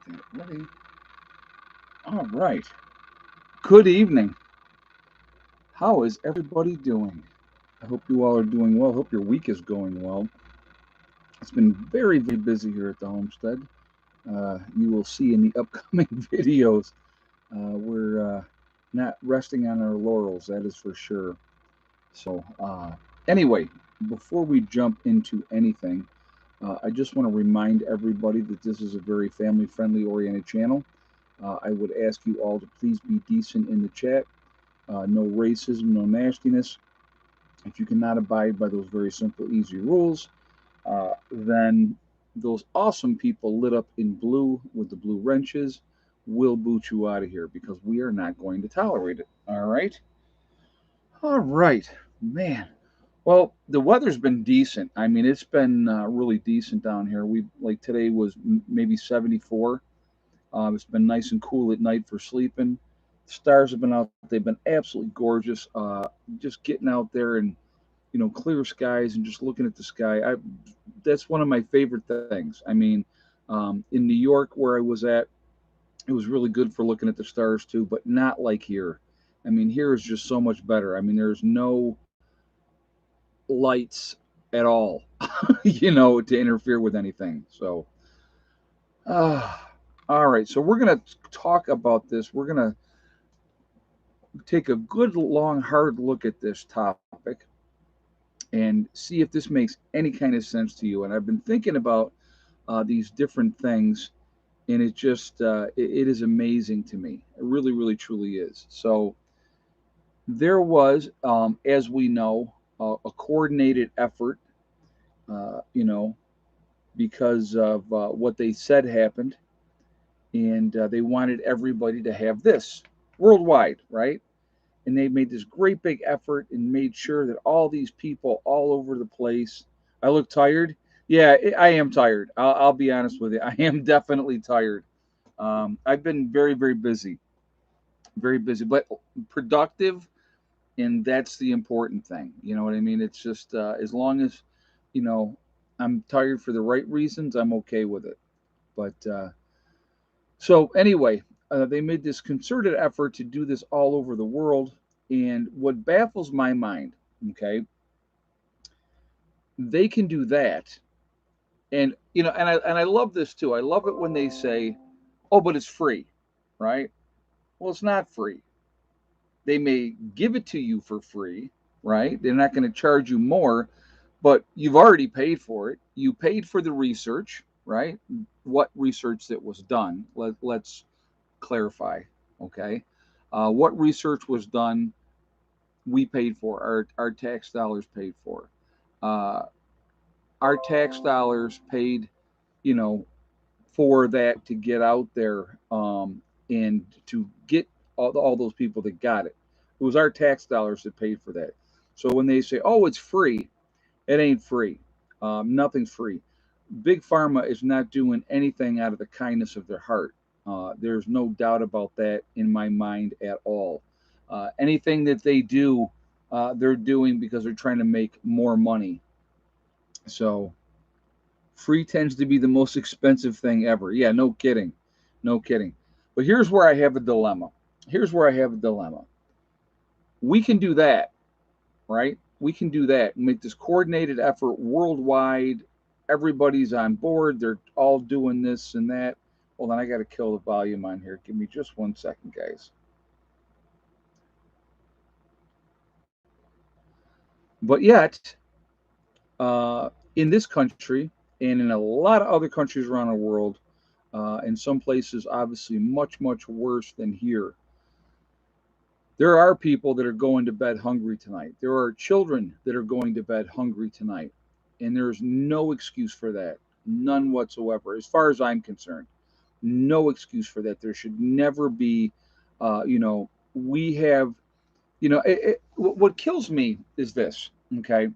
Okay, ready? All right. Good evening. How is everybody doing? I hope you all are doing well. Hope your week is going well. It's been very, very busy here at the homestead. You will see in the upcoming videos, we're not resting on our laurels, that is for sure. So, anyway, before we jump into anything, I just want to remind everybody that this is a very family friendly oriented channel. I would ask you all to please be decent in the chat. No racism, no nastiness. If you cannot abide by those very simple, easy rules, then those awesome people lit up in blue with the blue wrenches will boot you out of here because we are not going to tolerate it. All right? All right, man. Well, the weather's been decent. I mean, it's been really decent down here. We like today was maybe 74. It's been nice and cool at night for sleeping. Stars have been out. They've been absolutely gorgeous. Just getting out there and clear skies and just looking at the sky. That's one of my favorite things. I mean, in New York where I was at, it was really good for looking at the stars too, but not like here. I mean, here is just so much better. I mean, there's no lights at all, to interfere with anything. So, uh, all right. So we're gonna talk about this. We're gonna take a good, long, hard look at this topic and see if this makes any kind of sense to you. And I've been thinking about these different things, and it is amazing to me. It really, really, truly is. So there was, as we know, a coordinated effort, you know, because of what they said happened, and they wanted everybody to have this worldwide, right? And they made this great big effort and made sure that all these people all over the place. I look tired. Yeah, I am tired. I'll be honest with you. I am definitely tired. I've been very, very busy, but productive, and that's the important thing. You know what I mean? It's just as long as you know I'm tired for the right reasons, I'm okay with it. But so anyway, they made this concerted effort to do this all over the world. And what baffles my mind, okay, they can do that, and and I love this too. I love it when they say, "Oh, but it's free," right? Well, it's not free. They may give it to you for free, right? They're not going to charge you more, but you've already paid for it. You paid for the research, right? What research that was done? Let's clarify, okay? What research was done? We paid for. Our tax dollars paid for. Uh, our tax dollars paid, you know, for that to get out there and to get all those people that got it. It was our tax dollars that paid for that. So when they say, "Oh, it's free," it ain't free. Nothing's free. Big pharma is not doing anything out of the kindness of their heart. There's no doubt about that in my mind at all. Anything that they do, they're doing because they're trying to make more money. So free tends to be the most expensive thing ever. Yeah, no kidding. No kidding. But here's where I have a dilemma. Here's where I have a dilemma. We can do that, right? We can do that and make this coordinated effort worldwide. Everybody's on board. They're all doing this and that. Hold on, I got to kill the volume on here. Give me just 1 second, guys. But yet, in this country and in a lot of other countries around the world, in some places obviously much, much worse than here, there are people that are going to bed hungry tonight. There are children that are going to bed hungry tonight. And there's no excuse for that. None whatsoever, as far as I'm concerned. No excuse for that. There should never be, we have, what kills me is this, okay?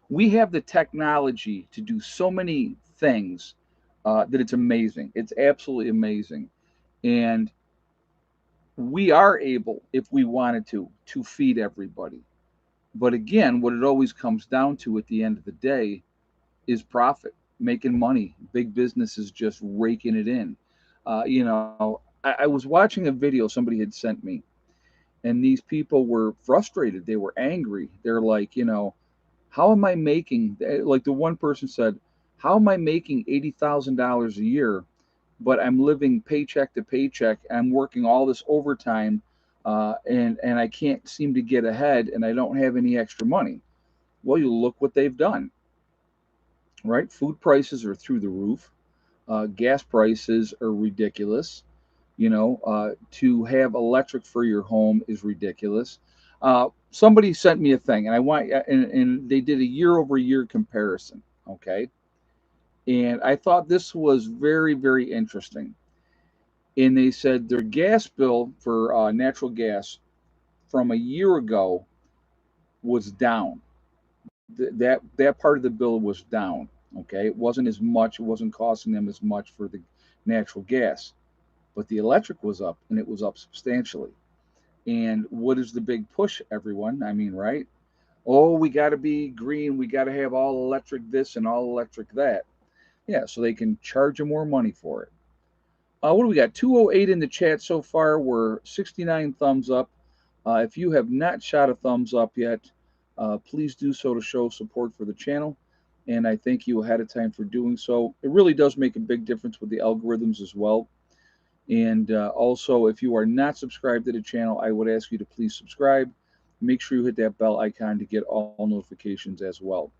We have the technology to do so many things that it's amazing. It's absolutely amazing. And we are able, if we wanted to feed everybody. But again, what it always comes down to at the end of the day is profit, making money. Big business is just raking it in. I was watching a video somebody had sent me, and these people were frustrated. They were angry. They're like, how am I making, like the one person said, how am I making $80,000 a year, but I'm living paycheck to paycheck. I'm working all this overtime, and I can't seem to get ahead, and I don't have any extra money. Well, you look what they've done, right? Food prices are through the roof. Gas prices are ridiculous. To have electric for your home is ridiculous. Somebody sent me a thing, and and they did a year over year comparison. Okay, and I thought this was very, very interesting. And they said their gas bill for natural gas from a year ago was down. That part of the bill was down. Okay, it wasn't as much. It wasn't costing them as much for the natural gas, but the electric was up, and it was up substantially. And what is the big push, everyone? I mean, right? Oh, we got to be green. We got to have all electric this and all electric that. Yeah, so they can charge you more money for it. What do we got? 208 in the chat so far. We're 69 thumbs up. If you have not shot a thumbs up yet, please do so to show support for the channel. And I thank you ahead of time for doing so. It really does make a big difference with the algorithms as well. And also, if you are not subscribed to the channel, I would ask you to please subscribe. Make sure you hit that bell icon to get all notifications as well.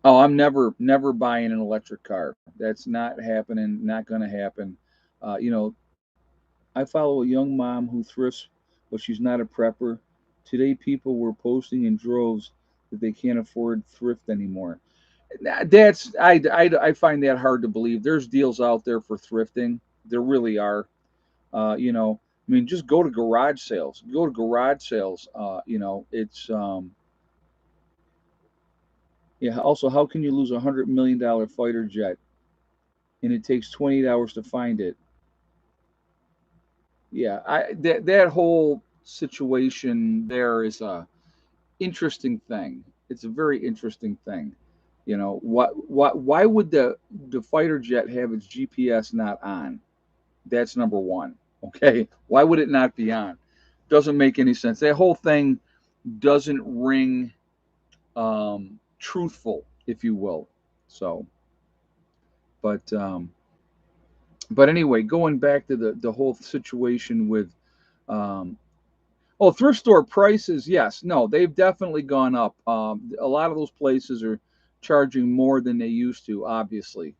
Oh, I'm never buying an electric car. That's not happening. Not going to happen. You know, I follow a young mom who thrifts, but she's not a prepper. Today, people were posting in droves that they can't afford thrift anymore. I find that hard to believe. There's deals out there for thrifting. There really are. I mean, just go to garage sales. Go to garage sales. It's yeah. Also, how can you lose $100 million fighter jet and it takes 28 hours to find it? Yeah, that whole situation there is a interesting thing. It's a very interesting thing. Why would the fighter jet have its GPS not on? That's number one. Okay, why would it not be on? Doesn't make any sense. That whole thing doesn't ring truthful, if you will. So, but anyway, going back to the whole situation with um, thrift store prices, yes, no, they've definitely gone up. A lot of those places are charging more than they used to. Obviously,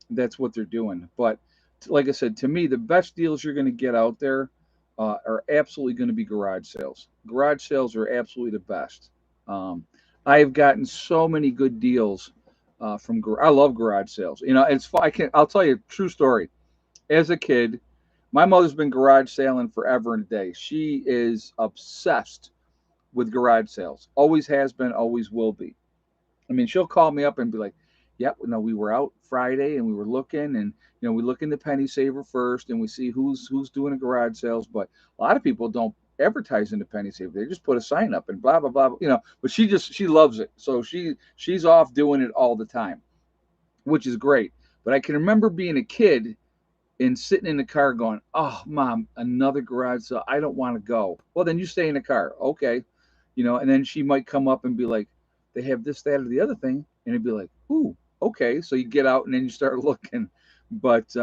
that's what they're doing. But like I said, to me, the best deals you're going to get out there are absolutely going to be garage sales. Garage sales are absolutely the best. Um, I've gotten so many good deals I love garage sales. It's fun. I'll tell you a true story. As a kid, my mother's been garage sailing forever and a day. She is obsessed with garage sales. Always has been, always will be. I mean, she'll call me up and be like, "Yep, no, we were out Friday and we were looking, and we look in the penny saver first, and we see who's doing a garage sales." But a lot of people don't advertise in the penny saver; they just put a sign up and blah blah blah. But she loves it, so she's off doing it all the time, which is great. But I can remember being a kid and sitting in the car going, "Oh, mom, another garage sale. I don't want to go." Well, then you stay in the car, okay? And then she might come up and be like, "They have this, that, or the other thing," and it'd be like, "Ooh, okay." So you get out and then you start looking. But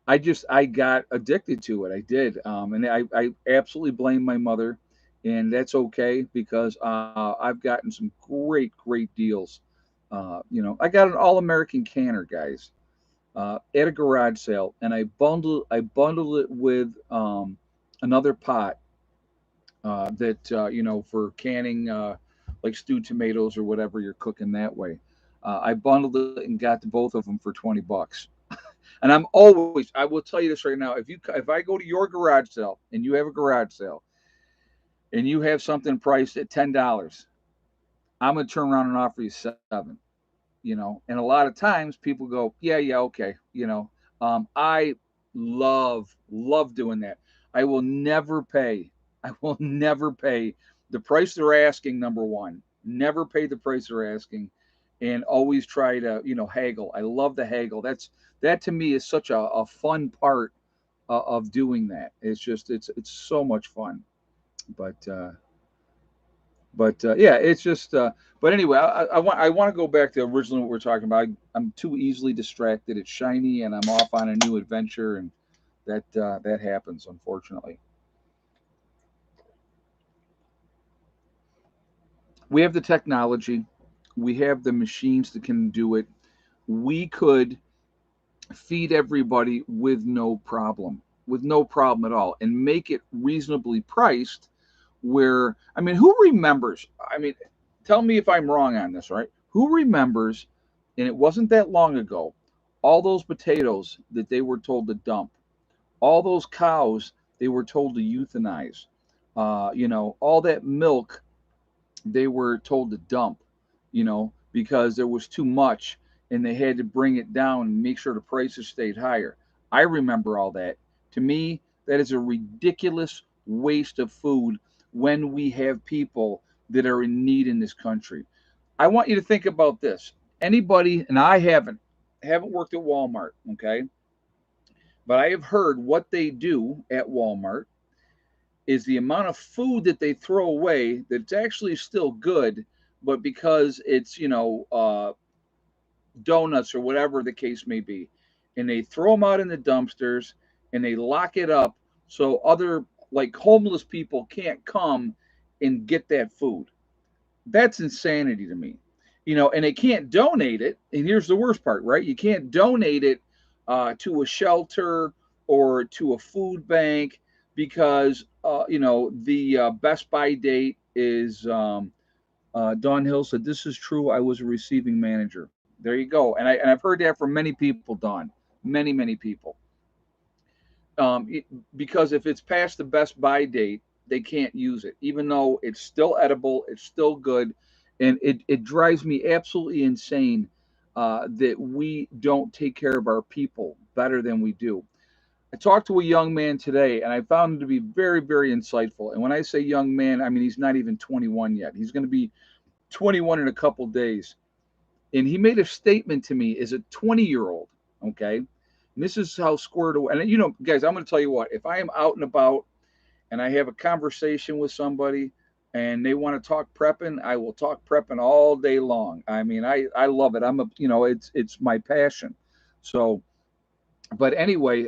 I got addicted to it. I did, and I absolutely blame my mother, and that's okay because I've gotten some great deals. I got an all-American canner, guys, at a garage sale, and I bundled it with another pot that for canning like stewed tomatoes or whatever you're cooking that way. I bundled it and got the both of them for $20. And I will tell you this right now, if I go to your garage sale and you have a garage sale and you have something priced at $10, I'm gonna turn around and offer you 7. And a lot of times people go, yeah, yeah, okay. I love doing that. I will never pay. I will never pay the price they're asking. Number one, never pay the price they're asking. and always try to, haggle. I love the haggle. That to me is such a fun part of doing that. It's just it's so much fun. But yeah, it's just. But anyway, I want to go back to originally what we're talking about. I'm too easily distracted. It's shiny, and I'm off on a new adventure, and that happens, unfortunately. We have the technology, we have the machines that can do it. We could feed everybody with no problem at all, and make it reasonably priced. Where, I mean, who remembers? I mean, tell me if I'm wrong on this, right? Who remembers? And it wasn't that long ago. All those potatoes that they were told to dump, all those cows they were told to euthanize, all that milk they were told to dump, because there was too much and they had to bring it down and make sure the prices stayed higher. I remember all that. To me, that is a ridiculous waste of food when we have people that are in need in this country. I want you to think about this. Anybody, and I haven't worked at Walmart, okay? But I have heard what they do at Walmart is the amount of food that they throw away that's actually still good, but because it's, donuts or whatever the case may be, and they throw them out in the dumpsters and they lock it up so other, like, homeless people can't come and get that food. That's insanity to me. And they can't donate it. And here's the worst part, right? You can't donate it to a shelter or to a food bank because, the Best Buy date is, Don Hill said, "This is true. I was a receiving manager." There you go. And I've heard that from many people, Don. Many, many people. It, because if it's past the Best Buy date, they can't use it, even though it's still edible, it's still good, and it drives me absolutely insane that we don't take care of our people better than we do. I talked to a young man today, and I found him to be very, very insightful. And when I say young man, I mean he's not even 21 yet. He's going to be 21 in a couple days. And he made a statement to me as a 20-year-old. Okay. And this is how squared away. And, guys, I'm going to tell you what, if I am out and about and I have a conversation with somebody and they want to talk prepping, I will talk prepping all day long. I mean, I love it. It's my passion. So, but anyway,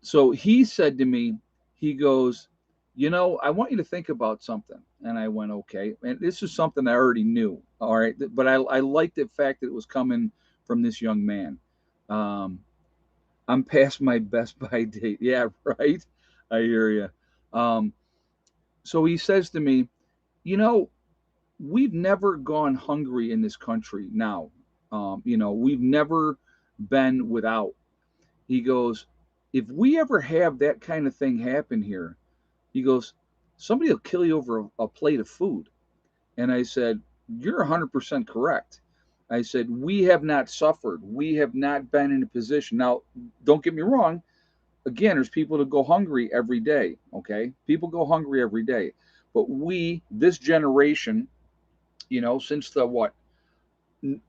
so he said to me, he goes, I want you to think about something. And I went, okay. And this is something I already knew. All right. But I liked the fact that it was coming from this young man. Um, I'm past my Best Buy date. Yeah, right. I hear you. Um, so he says to me, you know, we've never gone hungry in this country now. We've never been without. He goes, if we ever have that kind of thing happen here, he goes, somebody will kill you over a plate of food. And I said, you're 100% correct. I said, we have not suffered. We have not been in a position. Now, don't get me wrong. Again, there's people that go hungry every day. Okay. People go hungry every day. But this generation, since the what?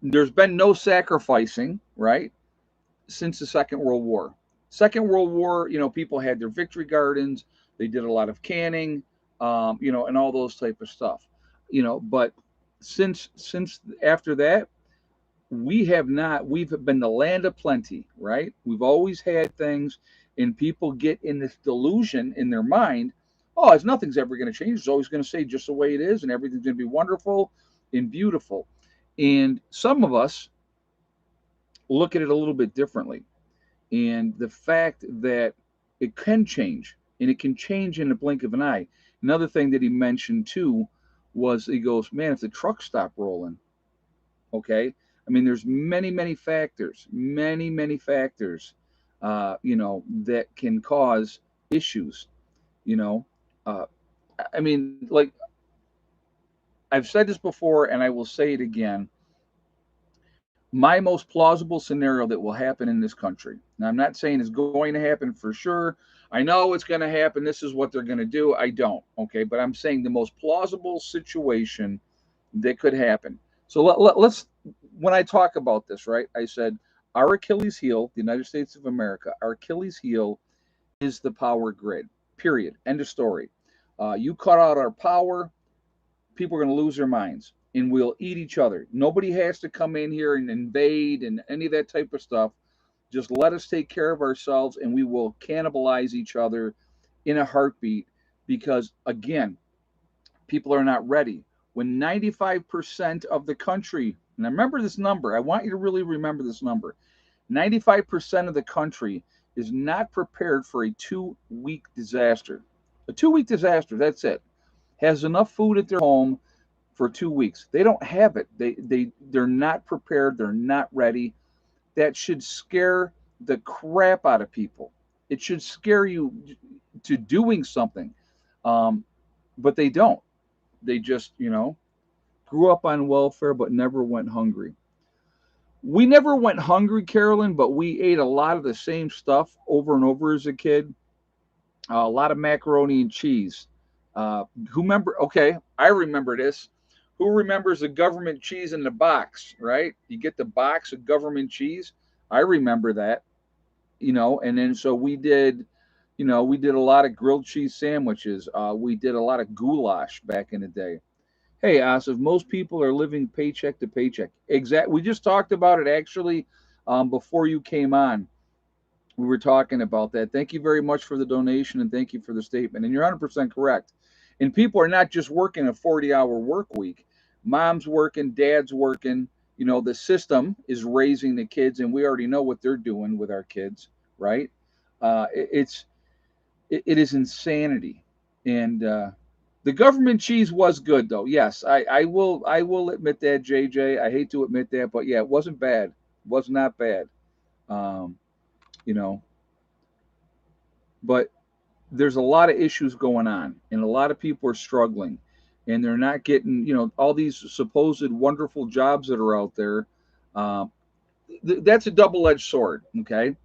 There's been no sacrificing, right? Since the Second World War. Second World War, people had their victory gardens. They did a lot of canning, and all those type of stuff. But since after that, we have not. We've been the land of plenty, right? We've always had things, and people get in this delusion in their mind. Oh, it's nothing's ever going to change. It's always going to stay just the way it is, and everything's going to be wonderful and beautiful. And some of us look at it a little bit differently, and the fact that it can change, and it can change in the blink of an eye. Another thing that he mentioned too was, he goes, man, if the trucks stop rolling, okay. I mean, there's many factors, that can cause issues. You know, uh, I mean, like, I've said this before, and I will say it again. My most plausible scenario that will happen in this country. Now, I'm not saying it's going to happen for sure. I know it's going to happen. This is what they're going to do. I don't. Okay. But I'm saying the most plausible situation that could happen. So let's, when I talk about this, right, I said our Achilles heel, the United States of America, our Achilles heel is the power grid. Period. End of story. You cut out our power, people are going to lose their minds, and we'll eat each other. Nobody has to come in here and invade and any of that type of stuff. Just let us take care of ourselves, and we will cannibalize each other in a heartbeat. Because again, people are not ready. When 95% of the country, and I remember this number, I want you to really remember this number, 95% of the country is not prepared for a 2 week disaster. A 2 week disaster, that's it. Has enough food at their home for 2 weeks. They don't have it. They're not prepared. They're not ready. That should scare the crap out of people. It should scare you to doing something, um, but they don't. They just, grew up on welfare but never went hungry. We never went hungry, Carolyn, but we ate a lot of the same stuff over and over as a kid. A lot of macaroni and cheese. Who remember? Okay, I remember this. Who remembers the government cheese in the box? Right? You get the box of government cheese. I remember that. And then so we did. We did a lot of grilled cheese sandwiches. We did a lot of goulash back in the day. Hey, Asif, most people are living paycheck to paycheck. Exact. We just talked about it actually before you came on. We were talking about that. Thank you very much for the donation and thank you for the statement. And you're 100% correct. And people are not just working a 40-hour work week. Mom's working, dad's working. The system is raising the kids, and we already know what they're doing with our kids, right? It is insanity. And the government cheese was good, though. Yes, I will admit that, JJ. I hate to admit that, but yeah, it wasn't bad. It was not bad. Um, you know, but there's a lot of issues going on, and a lot of people are struggling, and they're not getting, all these supposed wonderful jobs that are out there. Um, that's a double-edged sword. Okay,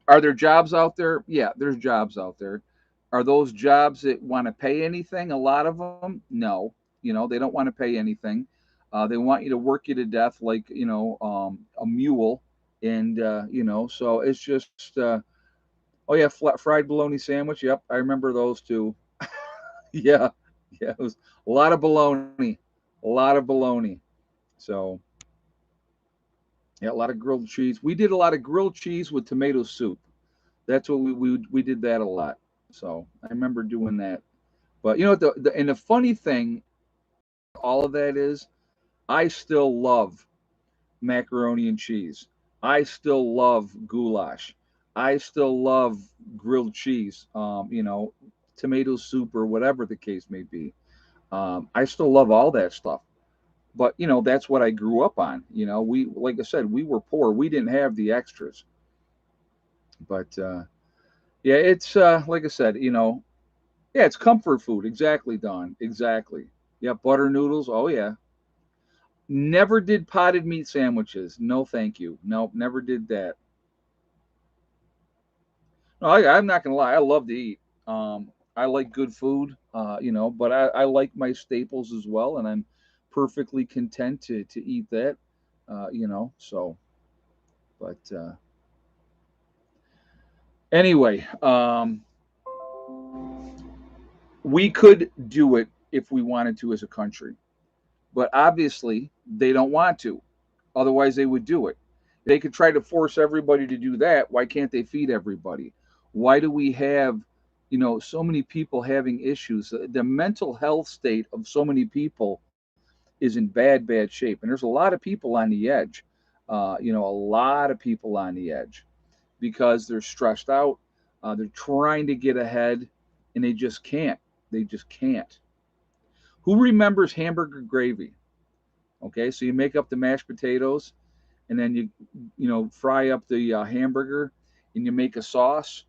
are there jobs out there? Yeah, there's jobs out there. Are those jobs that want to pay anything? A lot of them, no. They don't want to pay anything. They want you to work you to death like a mule, and so it's just. Oh yeah, fried bologna sandwich. Yep, I remember those two. Yeah, yeah, it was a lot of bologna, a lot of bologna. So yeah, a lot of grilled cheese. We did a lot of grilled cheese with tomato soup. That's what we did that a lot. So I remember doing that. But and the funny thing about all of that is, I still love macaroni and cheese. I still love goulash. I still love grilled cheese. Tomato soup or whatever the case may be. I still love all that stuff. But that's what I grew up on. We, like I said, we were poor. We didn't have the extras. But yeah, it's like I said, yeah, it's comfort food. Exactly, Don. Exactly. Yeah, butter noodles. Oh yeah. Never did potted meat sandwiches. No, thank you. Nope, never did that. No, I'm not gonna lie. I love to eat. I like good food. But I like my staples as well, and I'm perfectly content to eat that. So. But anyway, we could do it if we wanted to as a country, but obviously they don't want to. Otherwise, they would do it. They could try to force everybody to do that. Why can't they feed everybody? Why do we have, so many people having issues? The mental health state of so many people is in bad shape, and there's a lot of people on the edge. A lot of people on the edge because they're stressed out. They're trying to get ahead, and they just can't. They just can't. Who remembers hamburger gravy? Okay, so you make up the mashed potatoes, and then you fry up the hamburger, and you make a sauce,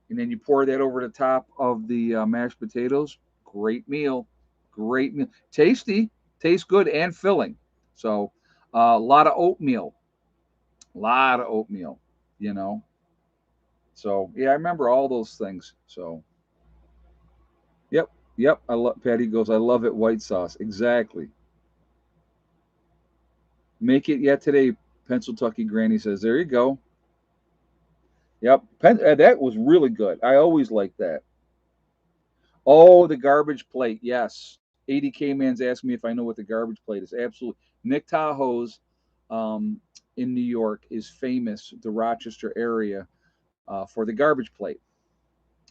and then you pour that over the top of the mashed potatoes. Great meal, great meal, tasty, tastes good and filling. So a lot of oatmeal, a lot of oatmeal. You know, so yeah, I remember all those things. So yep, yep. I love. Patty goes. I love it. White sauce. Exactly. Make it yet today, Pennsylvania Granny says. There you go. Yep. That was really good. I always like that. Oh, the garbage plate. Yes. ADK Man's asked me if I know what the garbage plate is. Absolutely. Nick Tahoe's um, in New York is famous, the Rochester area, for the garbage plate.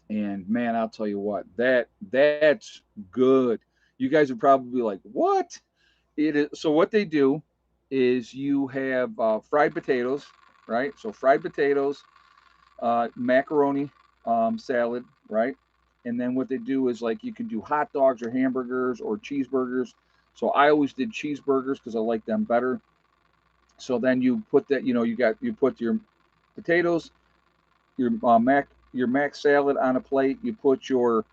And man, I'll tell you what, that's good. You guys are probably like, what? It is. So what they do is you have fried potatoes, right? So fried potatoes, macaroni salad, right? And then what they do is like you can do hot dogs or hamburgers or cheeseburgers. So I always did cheeseburgers because I like them better. So then you put that, you put your potatoes, your mac salad on a plate. You put your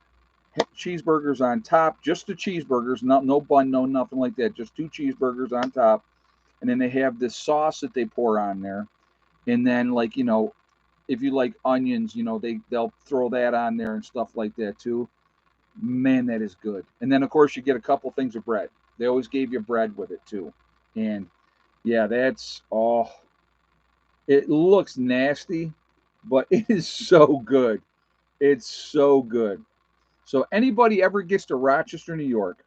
cheeseburgers on top, just the cheeseburgers, no bun, no nothing like that, just two cheeseburgers on top. And then they have this sauce that they pour on there. And then like if you like onions, they'll throw that on there and stuff like that too. Man, that is good. And then of course you get a couple things of bread. They always gave you bread with it too. And yeah, that's it looks nasty, but it is so good. It's so good. So anybody ever gets to Rochester, New York,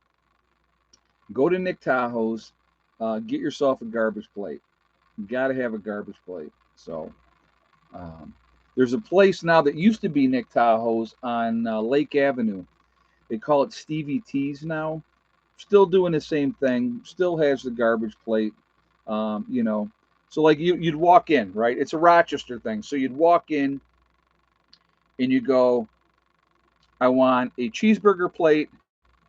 go to Nick Tahoe's, get yourself a garbage plate. You got to have a garbage plate. So um, there's a place now that used to be Nick Tahoe's on Lake Avenue. They call it Stevie T's now. Still doing the same thing. Still has the garbage plate. Um, you know, so like you'd walk in, right? It's a Rochester thing. So you'd walk in and you go, I want a cheeseburger plate,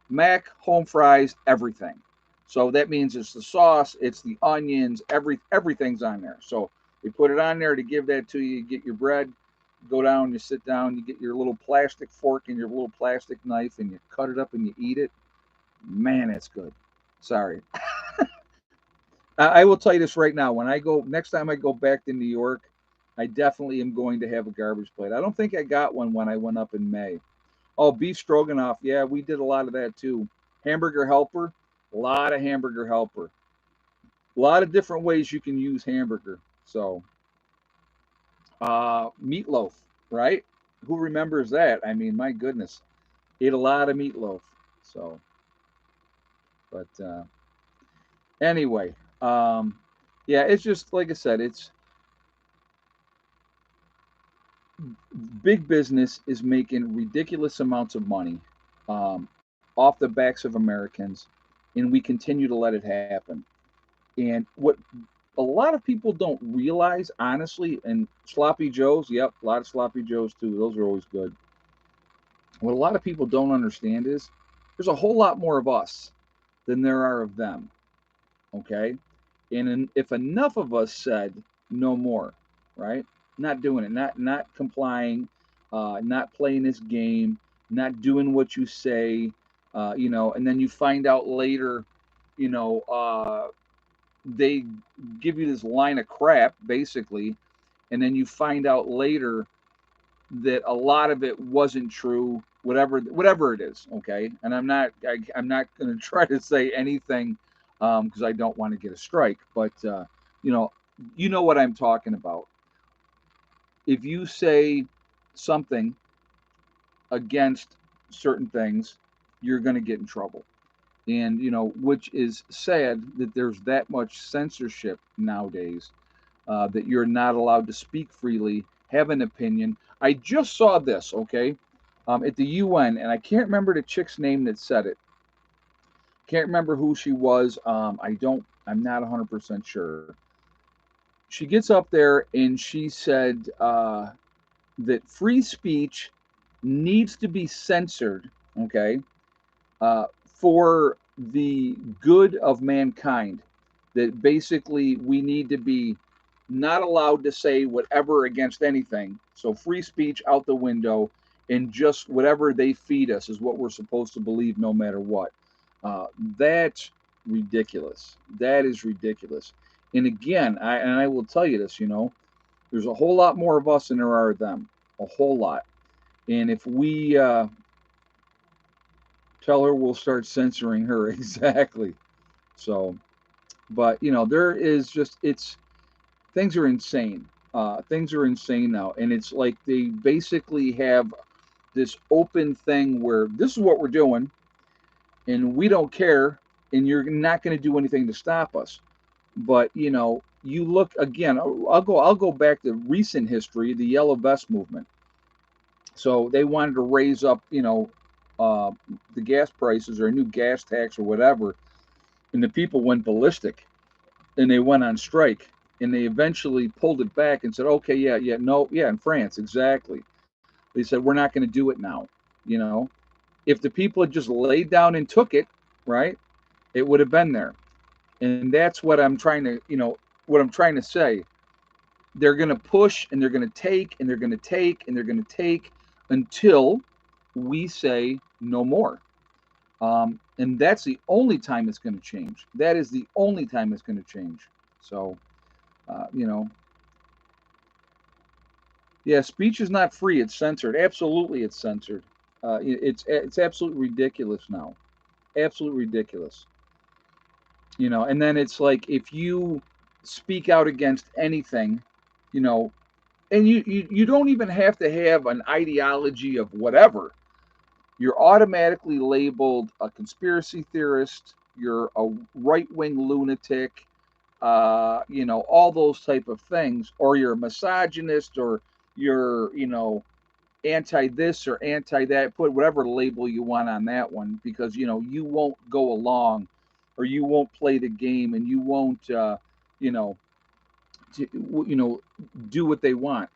mac, home fries, everything. So that means it's the sauce, it's the onions, everything's on there. So they put it on there to give that to you. You get your bread, go down, you sit down, you get your little plastic fork and your little plastic knife, and you cut it up and you eat it. Man, it's good. Sorry. I will tell you this right now. When I go next time I go back to New York, I definitely am going to have a garbage plate. I don't think I got one when I went up in May. Oh, beef stroganoff. Yeah, we did a lot of that too. Hamburger helper. A lot of hamburger helper. A lot of different ways you can use hamburger. So, meatloaf, right? Who remembers that? I mean, my goodness, ate a lot of meatloaf. So, but anyway, um, yeah, it's just like I said, it's big business is making ridiculous amounts of money off the backs of Americans, and we continue to let it happen. And what a lot of people don't realize, honestly, and sloppy joes, yep, a lot of sloppy joes too. Those are always good. What a lot of people don't understand is there's a whole lot more of us than there are of them. Okay, and if enough of us said no more, right? Not doing it, not complying, not playing this game, not doing what you say, and then you find out later, you know, they give you this line of crap basically, and then you find out later that a lot of it wasn't true, whatever it is. Okay, and I'm not going to try to say anything because I don't want to get a strike, but you know you know what I'm talking about. If you say something against certain things, you're going to get in trouble. And which is sad that there's that much censorship nowadays, that you're not allowed to speak freely, have an opinion. I just saw this, okay, at the UN, and I can't remember the chick's name that said it. Can't remember who she was. I'm not 100% sure. She gets up there and she said that free speech needs to be censored, okay, for the good of mankind. That basically we need to be not allowed to say whatever against anything. So free speech out the window, and just whatever they feed us is what we're supposed to believe no matter what. That's ridiculous. That is ridiculous. And again, I will tell you this, there's a whole lot more of us than there are of them. A whole lot. And if we tell her, we'll start censoring her exactly. So But there is just it's things are insane. Things are insane now, and it's like they basically have this open thing where this is what we're doing, and we don't care, and you're not going to do anything to stop us. But you look again. I'll go back to recent history, the Yellow Vest movement. So they wanted to raise up, uh, the gas prices or a new gas tax or whatever, and the people went ballistic and they went on strike, and they eventually pulled it back and said, okay, yeah, yeah, no, yeah, in France, exactly. They said we're not going to do it now. You know, if the people had just laid down and took it, right, it would have been there. And that's what I'm trying to say. They're going to push and they're going to take and they're going to take and they're going to take until we say no more. And that's the only time it's going to change. That is the only time it's going to change. So, uh, you know, yeah, speech is not free. It's censored. Absolutely, it's censored. It's absolutely ridiculous now. Absolutely ridiculous. And then it's like if you speak out against anything, you know, and you don't even have to have an ideology of whatever. You're automatically labeled a conspiracy theorist. You're a right wing lunatic. All those type of things, or you're a misogynist, or you're anti this or anti that. Put whatever label you want on that one, because you won't go along, or you won't play the game, and you won't you know to, do what they want.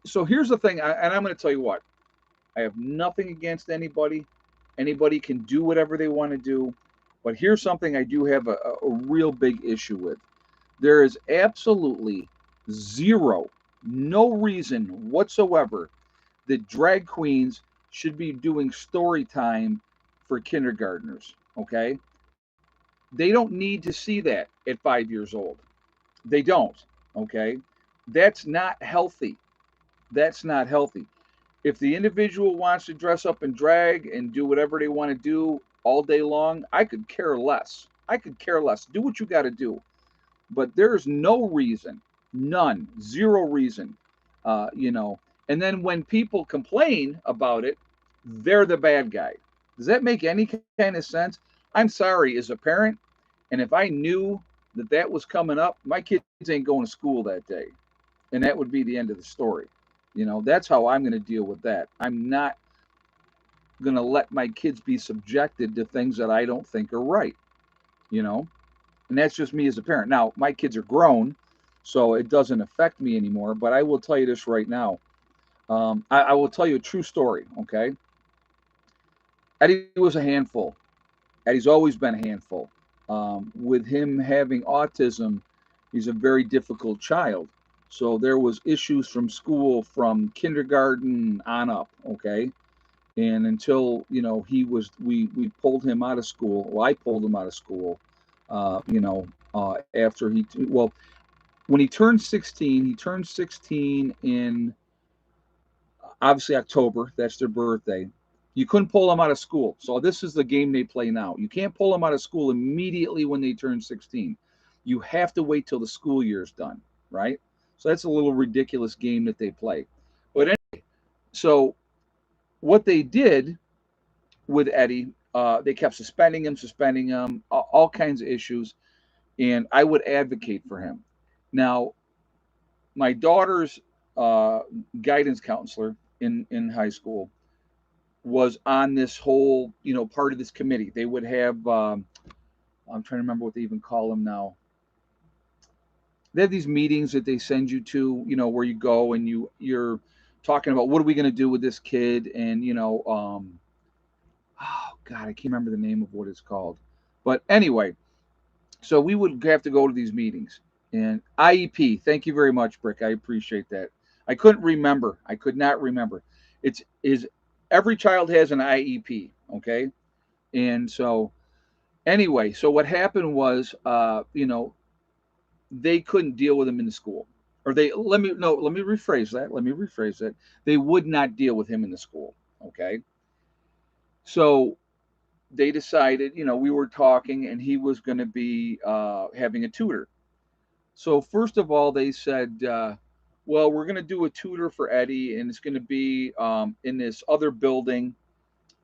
So here's the thing, and I'm going to tell you what. I have nothing against anybody. Anybody can do whatever they want to do. But here's something I do have a real big issue with. There is absolutely zero, no reason whatsoever that drag queens should be doing story time for kindergartners. Okay? They don't need to see that at 5 years old. They don't. Okay? That's not healthy. That's not healthy. If the individual wants to dress up in drag and do whatever they want to do all day long, I could care less. I could care less. Do what you got to do. But there's no reason, none, zero reason, uh, you know. And then when people complain about it, they're the bad guy. Does that make any kind of sense? I'm sorry, as a parent, and if I knew that was coming up, my kids ain't going to school that day, and that would be the end of the story. That's how I'm going to deal with that. I'm not going to let my kids be subjected to things that I don't think are right, you know? And that's just me as a parent. Now, my kids are grown, so it doesn't affect me anymore, but I will tell you this right now. I will tell you a true story, okay? Eddie was a handful. Eddie's always been a handful. With him having autism, he's a very difficult child. So there was issues from school from kindergarten on up, okay? And until we pulled him out of school. Well, I pulled him out of school. After when he turned 16, he turned 16 in obviously October. That's their birthday. You couldn't pull them out of school. So this is the game they play now. You can't pull them out of school immediately when they turn 16. You have to wait till the school year is done, right? So that's a little ridiculous game that they play. But so what they did with Eddie, they kept suspending him, all kinds of issues, and I would advocate for him. Now, my daughter's uh, guidance counselor in high school was on this whole, part of this committee. They would have, I'm trying to remember what they even call them now. They have these meetings that they send you to, where you go and you're talking about what are we going to do with this kid, and oh God, I can't remember the name of what it's called. But anyway, so we would have to go to these meetings. And IEP, thank you very much, Brick. I appreciate that. I couldn't remember. I could not remember. It's is every child has an IEP, okay? And so anyway, so what happened was, they couldn't deal with him in the school, or they let me no, let me rephrase that. Let me rephrase that. They would not deal with him in the school, okay? So they decided, we were talking, and he was going to be having a tutor. So first of all, they said, well, we're going to do a tutor for Eddie, and it's going to be in this other building,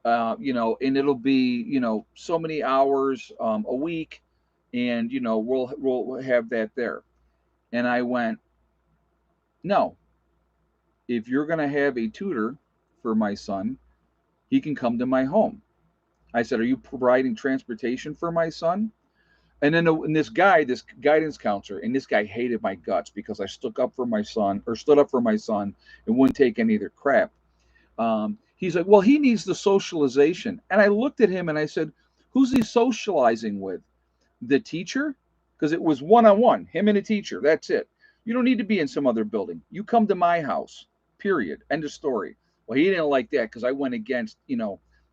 and it'll be, so many hours a week, and we'll have that there. And I went, no, if you're going to have a tutor for my son, he can come to my home. I said, are you providing transportation for my son? And this guy, this guidance counselor, and this guy hated my guts because I stood up for my son, and wouldn't take any of their crap. He's like, well, he needs the socialization. And I looked at him and I said, who's he socializing with? The teacher? Because it was one on one, him and a teacher. That's it. You don't need to be in some other building. You come to my house, period. End of story. Well, he didn't like that because I went against,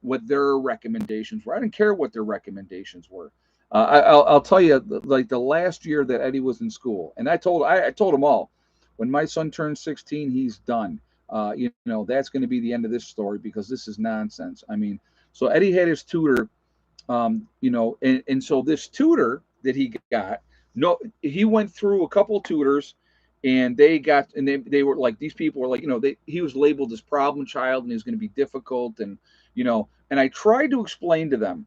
what their recommendations were. I didn't care what their recommendations were. I'll tell you, like the last year that Eddie was in school, and I told him all, when my son turns 16, he's done. That's going to be the end of this story because this is nonsense. I mean, so Eddie had his tutor, and so this tutor that he got, no, he went through a couple of tutors, and they were like, these people were like, he was labeled as problem child, and he was going to be difficult, and I tried to explain to them,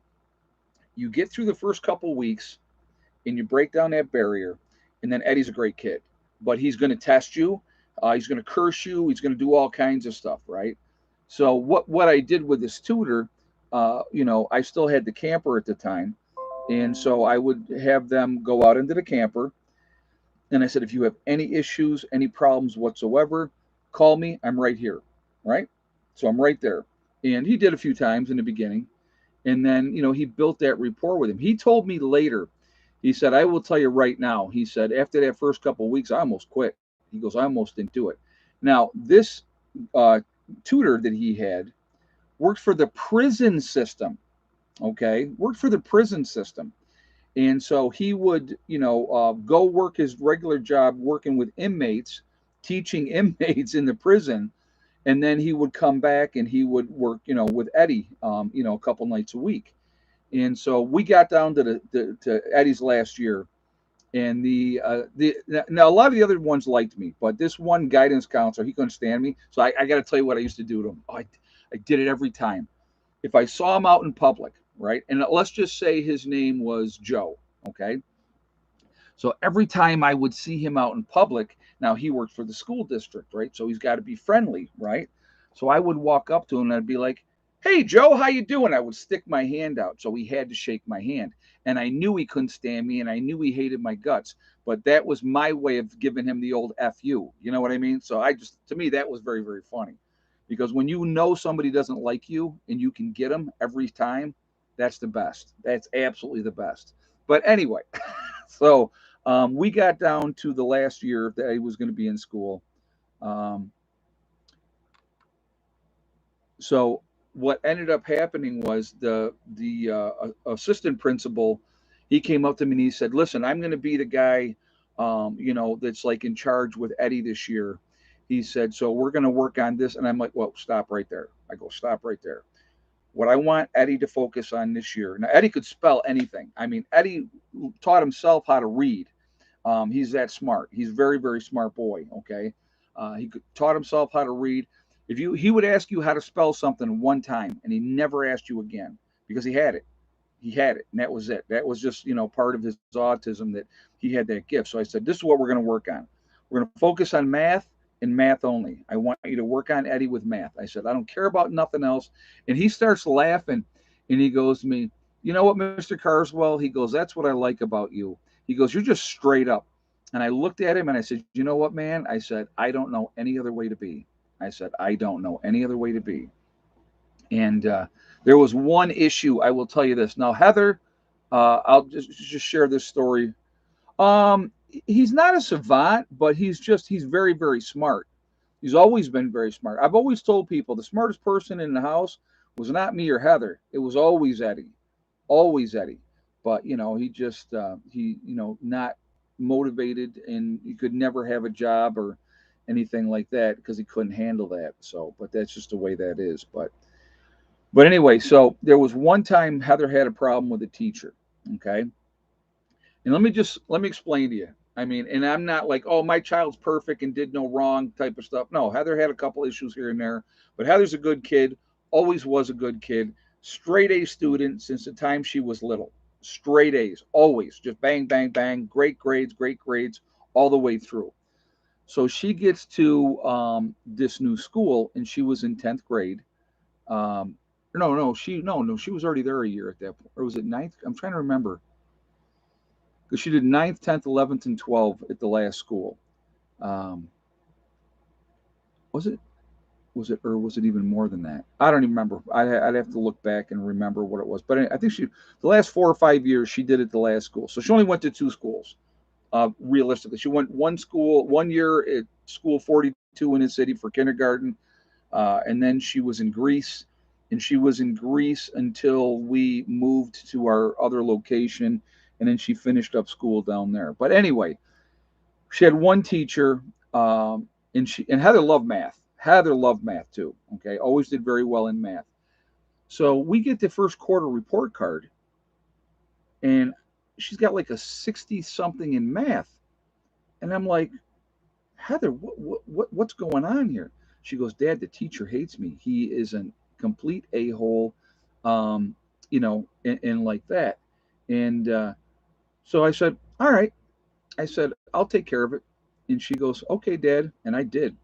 you get through the first couple of weeks, and you break down that barrier, and then Eddie's a great kid, but he's going to test you, he's going to curse you, he's going to do all kinds of stuff, right? So what I did with this tutor, I still had the camper at the time, and so I would have them go out into the camper, and I said, if you have any issues, any problems whatsoever, call me. I'm right here, right? So I'm right there. And he did a few times in the beginning, and then he built that rapport with him. He told me later, he said, I will tell you right now, he said, after that first couple of weeks, I almost quit. He goes, I almost didn't do it. Now, this uh, tutor that he had worked for the prison system. Okay, worked for the prison system. And so he would, go work his regular job working with inmates, teaching inmates in the prison, and then he would come back and he would work, with Eddie, a couple nights a week. And so we got down to to Eddie's last year, and the now a lot of the other ones liked me, but this one guidance counselor, he couldn't stand me. So I got to tell you what I used to do to him. I did it every time. If I saw him out in public, right, and let's just say his name was Joe, okay. So every time I would see him out in public, now he worked for the school district, right? So he's got to be friendly, right? So I would walk up to him and I'd be like, "Hey Joe, how you doing?" I would stick my hand out, so he had to shake my hand. And I knew he couldn't stand me, and I knew he hated my guts. But that was my way of giving him the old "f you." You know what I mean? So to me, that was very, very funny, because when you know somebody doesn't like you and you can get them every time, that's the best. That's absolutely the best. But anyway, so we got down to the last year that I was going to be in school. Um, so what ended up happening was the assistant principal, he came up to me and he said, "Listen, I'm going to be the guy, that's like in charge with Eddie this year." He said, "So we're going to work on this," and I'm like, "Well, stop right there." I go, "Stop right there. What I want Eddie to focus on this year." Now Eddie could spell anything. I mean, Eddie taught himself how to read. He's that smart. He's a very, very smart boy. Okay, taught himself how to read. If he would ask you how to spell something one time, and he never asked you again because he had it. He had it, and that was it. That was just part of his autism, that he had that gift. So I said, this is what we're going to work on. We're going to focus on math and math only. I want you to work on Eddie with math. I said, I don't care about nothing else. And he starts laughing, and he goes to me, "You know what, Mr. Carswell?" He goes, "That's what I like about you." He goes, "You're just straight up." And I looked at him and I said, "You know what, man?" I said, "I don't know any other way to be." I said, "I don't know any other way to be." And there was one issue, I will tell you this. Now, Heather, I'll just share this story. He's not a savant, but he's very, very smart. He's always been very smart. I've always told people the smartest person in the house was not me or Heather. It was always Eddie. But he just he not motivated, and he could never have a job or anything like that because he couldn't handle that. So, but that's just the way that is. But anyway, so there was one time Heather had a problem with a teacher. Okay. And let me explain to you. I mean, and I'm not like, oh, my child's perfect and did no wrong type of stuff. No, Heather had a couple issues here and there, but Heather's a good kid, always was a good kid, straight A student since the time she was little. Straight A's, always, just bang, bang, bang, great grades, all the way through. So she gets to this new school, and she was in 10th grade. Um, no, she was already there a year at that point, or was it ninth? I'm trying to remember because she did ninth, 10th, 11th, and 12th at the last school. Um, was it? Was it, or was it even more than that? I don't even remember. I'd have to look back and remember what it was. But I think the last 4 or 5 years, she did it the last school. So she only went to two schools. Realistically, she went one school, 1 year at school 42 in the city for kindergarten, and then she was in Greece, and she was in Greece until we moved to our other location, and then she finished up school down there. But anyway, she had one teacher, and Heather loved math. Heather loved math too. Okay, always did very well in math. So we get the first quarter report card, and she's got like a 60 something in math, and I'm like, Heather, what's going on here? She goes, Dad, the teacher hates me. He is a complete a hole, um, and like that. And so I said, all right. I said, I'll take care of it. And she goes, okay, Dad. And I did.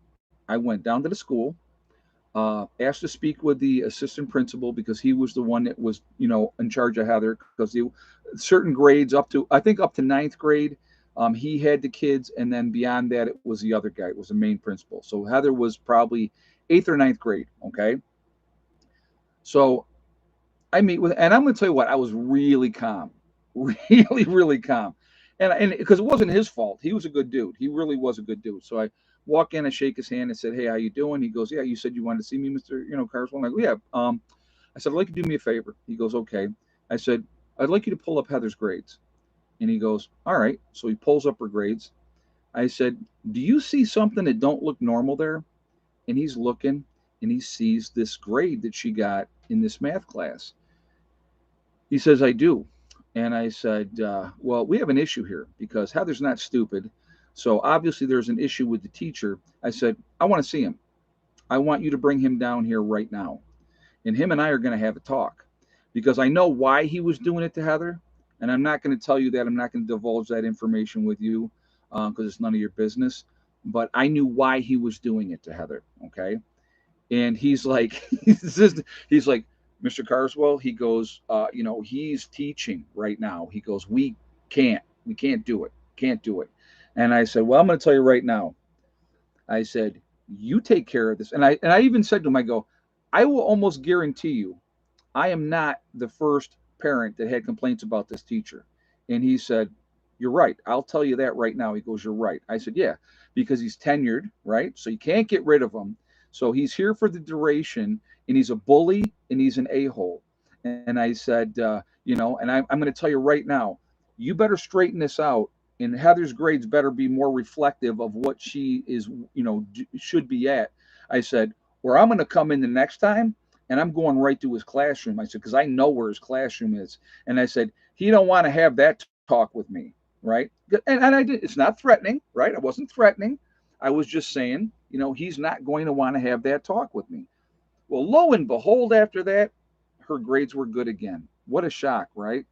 I went down to the school, asked to speak with the assistant principal because he was the one that was, in charge of Heather because certain grades up to, I think up to ninth grade, he had the kids. And then beyond that, it was the other guy. It was the main principal. So Heather was probably eighth or ninth grade. Okay. So I meet with, and I'm going to tell you what, I was really calm, really, really calm. And because it wasn't his fault. He was a good dude. He really was a good dude. So I walk in, I shake his hand and said, hey, how you doing? He goes, yeah, you said you wanted to see me, Mr. Carswell. I go, yeah. I said, I'd like you to do me a favor. He goes, okay. I said, I'd like you to pull up Heather's grades. And he goes, all right. So he pulls up her grades. I said, do you see something that don't look normal there? And he's looking and he sees this grade that she got in this math class. He says, I do. And I said, well, we have an issue here because Heather's not stupid. So obviously there's an issue with the teacher. I said, I want to see him. I want you to bring him down here right now. And him and I are going to have a talk because I know why he was doing it to Heather. And I'm not going to tell you that. I'm not going to divulge that information with you because it's none of your business. But I knew why he was doing it to Heather. Okay. And he's like, he's like, Mr. Carswell, he goes, he's teaching right now. He goes, we can't do it, can't do it. And I said, well, I'm going to tell you right now. I said, you take care of this. And I even said to him, I go, I will almost guarantee you, I am not the first parent that had complaints about this teacher. And he said, you're right. I'll tell you that right now. He goes, you're right. I said, yeah, because he's tenured, right? So you can't get rid of him. So he's here for the duration, and he's a bully, and he's an a-hole. And I said, and I'm going to tell you right now, you better straighten this out. And Heather's grades better be more reflective of what she is, should be at. I said, or I'm going to come in the next time and I'm going right to his classroom. I said, because I know where his classroom is. And I said, he don't want to have that talk with me, right? And I did. It's not threatening, right? I wasn't threatening. I was just saying, he's not going to want to have that talk with me. Well, lo and behold, after that, her grades were good again. What a shock, right?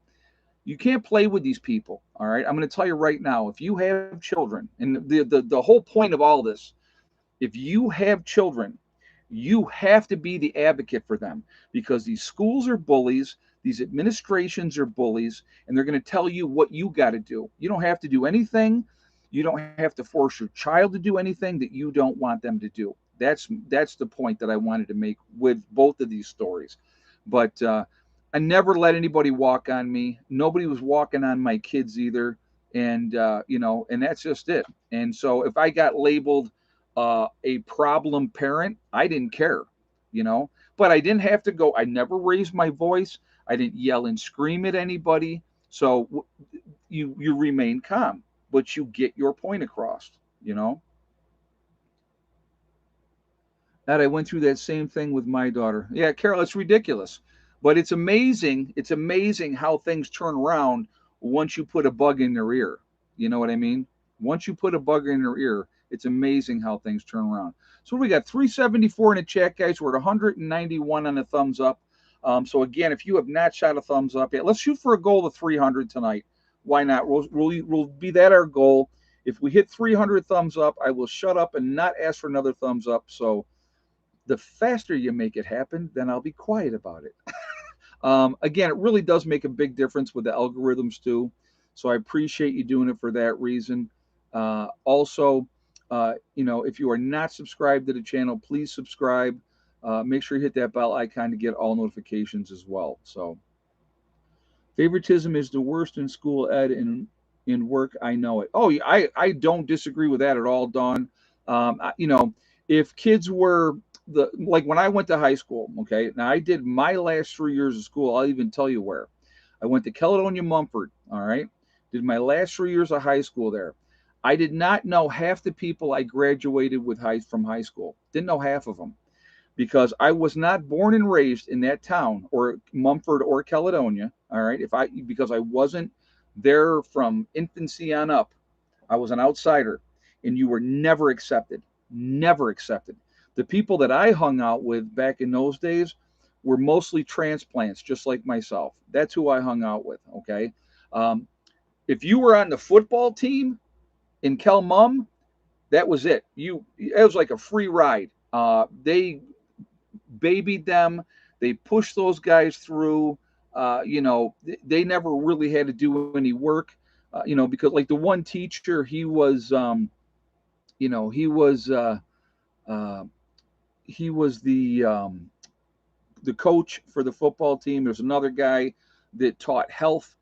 You can't play with these people. All right. I'm going to tell you right now, if you have children, and the whole point of all this, if you have children, you have to be the advocate for them because these schools are bullies, these administrations are bullies, and they're going to tell you what you got to do. You don't have to do anything. You don't have to force your child to do anything that you don't want them to do. That's the point that I wanted to make with both of these stories. But I never let anybody walk on me. Nobody was walking on my kids either, and and that's just it. And so if I got labeled a problem parent, I didn't care, but I didn't have to go. I never raised my voice. I didn't yell and scream at anybody. So you remain calm, but you get your point across, you know. And I went through that same thing with my daughter. Yeah, Carol, it's ridiculous. But it's amazing. It's amazing how things turn around once you put a bug in their ear. You know what I mean? Once you put a bug in their ear, it's amazing how things turn around. So we got 374 in the chat, guys. We're at 191 on the thumbs up. So again, if you have not shot a thumbs up yet, let's shoot for a goal of 300 tonight. Why not? We'll be that our goal. If we hit 300 thumbs up, I will shut up and not ask for another thumbs up. So the faster you make it happen, then I'll be quiet about it. Again, it really does make a big difference with the algorithms too. So I appreciate you doing it for that reason. Also, if you are not subscribed to the channel, please subscribe. Make sure you hit that bell icon to get all notifications as well. So, favoritism is the worst in school, Ed, and in work. I know it. Oh, I don't disagree with that at all, Dawn. If kids were like when I went to high school, okay, now I did my last 3 years of school. I'll even tell you where. I went to Caledonia Mumford, all right, did my last 3 years of high school there. I did not know half the people I graduated with from high school. Didn't know half of them because I was not born and raised in that town or Mumford or Caledonia, all right, because I wasn't there from infancy on up. I was an outsider, and you were never accepted. Never accepted. The people that I hung out with back in those days were mostly transplants, just like myself. That's who I hung out with. Okay. Um, if you were on the football team in Kel Mum, that was it. It was like a free ride. They babied them. They pushed those guys through. They never really had to do any work. Because like the one teacher, you know, he was uh, he was the coach for the football team. There's another guy that taught health.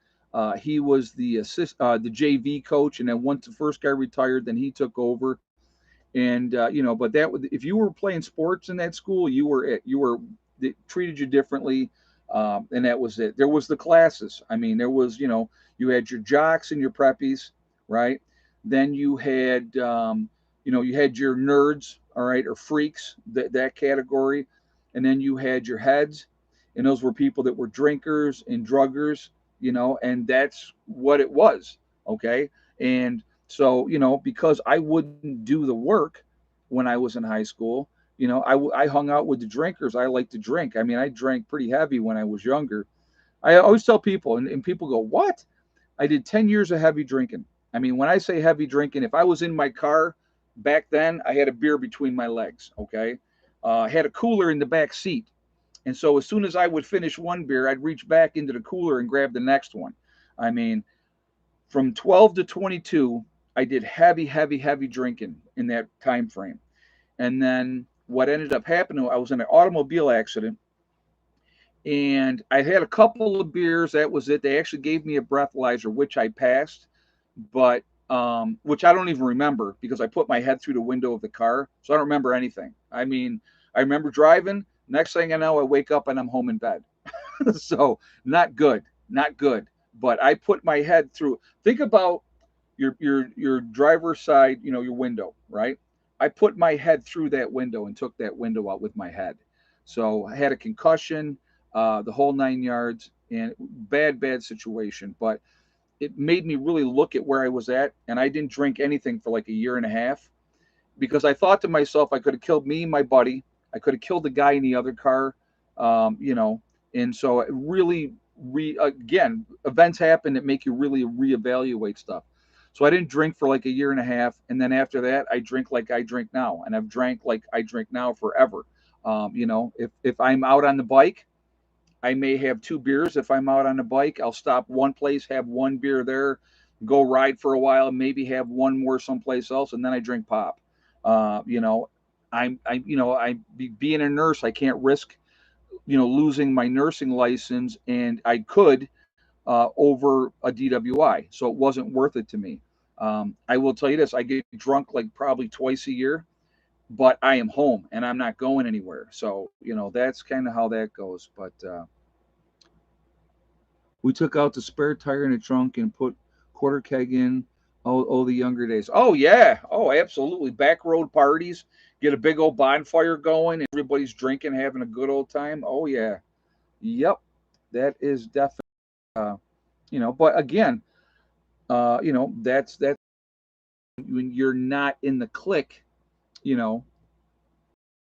He was the JV coach, and then once the first guy retired, then he took over. And but if you were playing sports in that school, they treated you differently, and that was it. There was the classes. I mean, there was you had your jocks and your preppies, right? Then you had your nerds, all right, or freaks, that category, and then you had your heads, and those were people that were drinkers and druggers, and that's what it was, okay. And so because I wouldn't do the work when I was in high school, I hung out with the drinkers. I like to drink. I mean, I drank pretty heavy when I was younger. I always tell people, and people go, "What?" I did 10 years of heavy drinking. I mean, when I say heavy drinking, if I was in my car back then, I had a beer between my legs, okay? I had a cooler in the back seat. And so as soon as I would finish one beer, I'd reach back into the cooler and grab the next one. I mean, from 12 to 22, I did heavy, heavy, heavy drinking in that time frame. And then what ended up happening, I was in an automobile accident and I had a couple of beers. That was it. They actually gave me a breathalyzer, which I passed, but which I don't even remember because I put my head through the window of the car, so I don't remember anything. I mean, I remember driving. Next thing I know, I wake up and I'm home in bed. So not good, not good. But I put my head through. Think about your driver's side, your window, right? I put my head through that window and took that window out with my head. So I had a concussion, the whole 9 yards, and bad, bad situation. But it made me really look at where I was at, and I didn't drink anything for like a year and a half because I thought to myself, I could have killed me, my buddy, I could have killed the guy in the other car, and so it really, again, events happen that make you really reevaluate stuff. So I didn't drink for like a year and a half, and then after that, I drink like I drink now, and I've drank like I drink now forever. If I'm out on the bike, I may have two beers. If I'm out on a bike, I'll stop one place, have one beer there, go ride for a while, maybe have one more someplace else, and then I drink pop. Uh, you know, being a nurse, I can't risk, losing my nursing license, and I could over a DWI, so it wasn't worth it to me. I will tell you this: I get drunk like probably twice a year, but I am home and I'm not going anywhere. So that's kind of how that goes. But we took out the spare tire in the trunk and put quarter keg in. Oh, the younger days. Oh yeah. Oh, absolutely. Back road parties. Get a big old bonfire going, and everybody's drinking, having a good old time. Oh yeah, yep, that is definitely. Uh, but again, that's when you're not in the clique. You know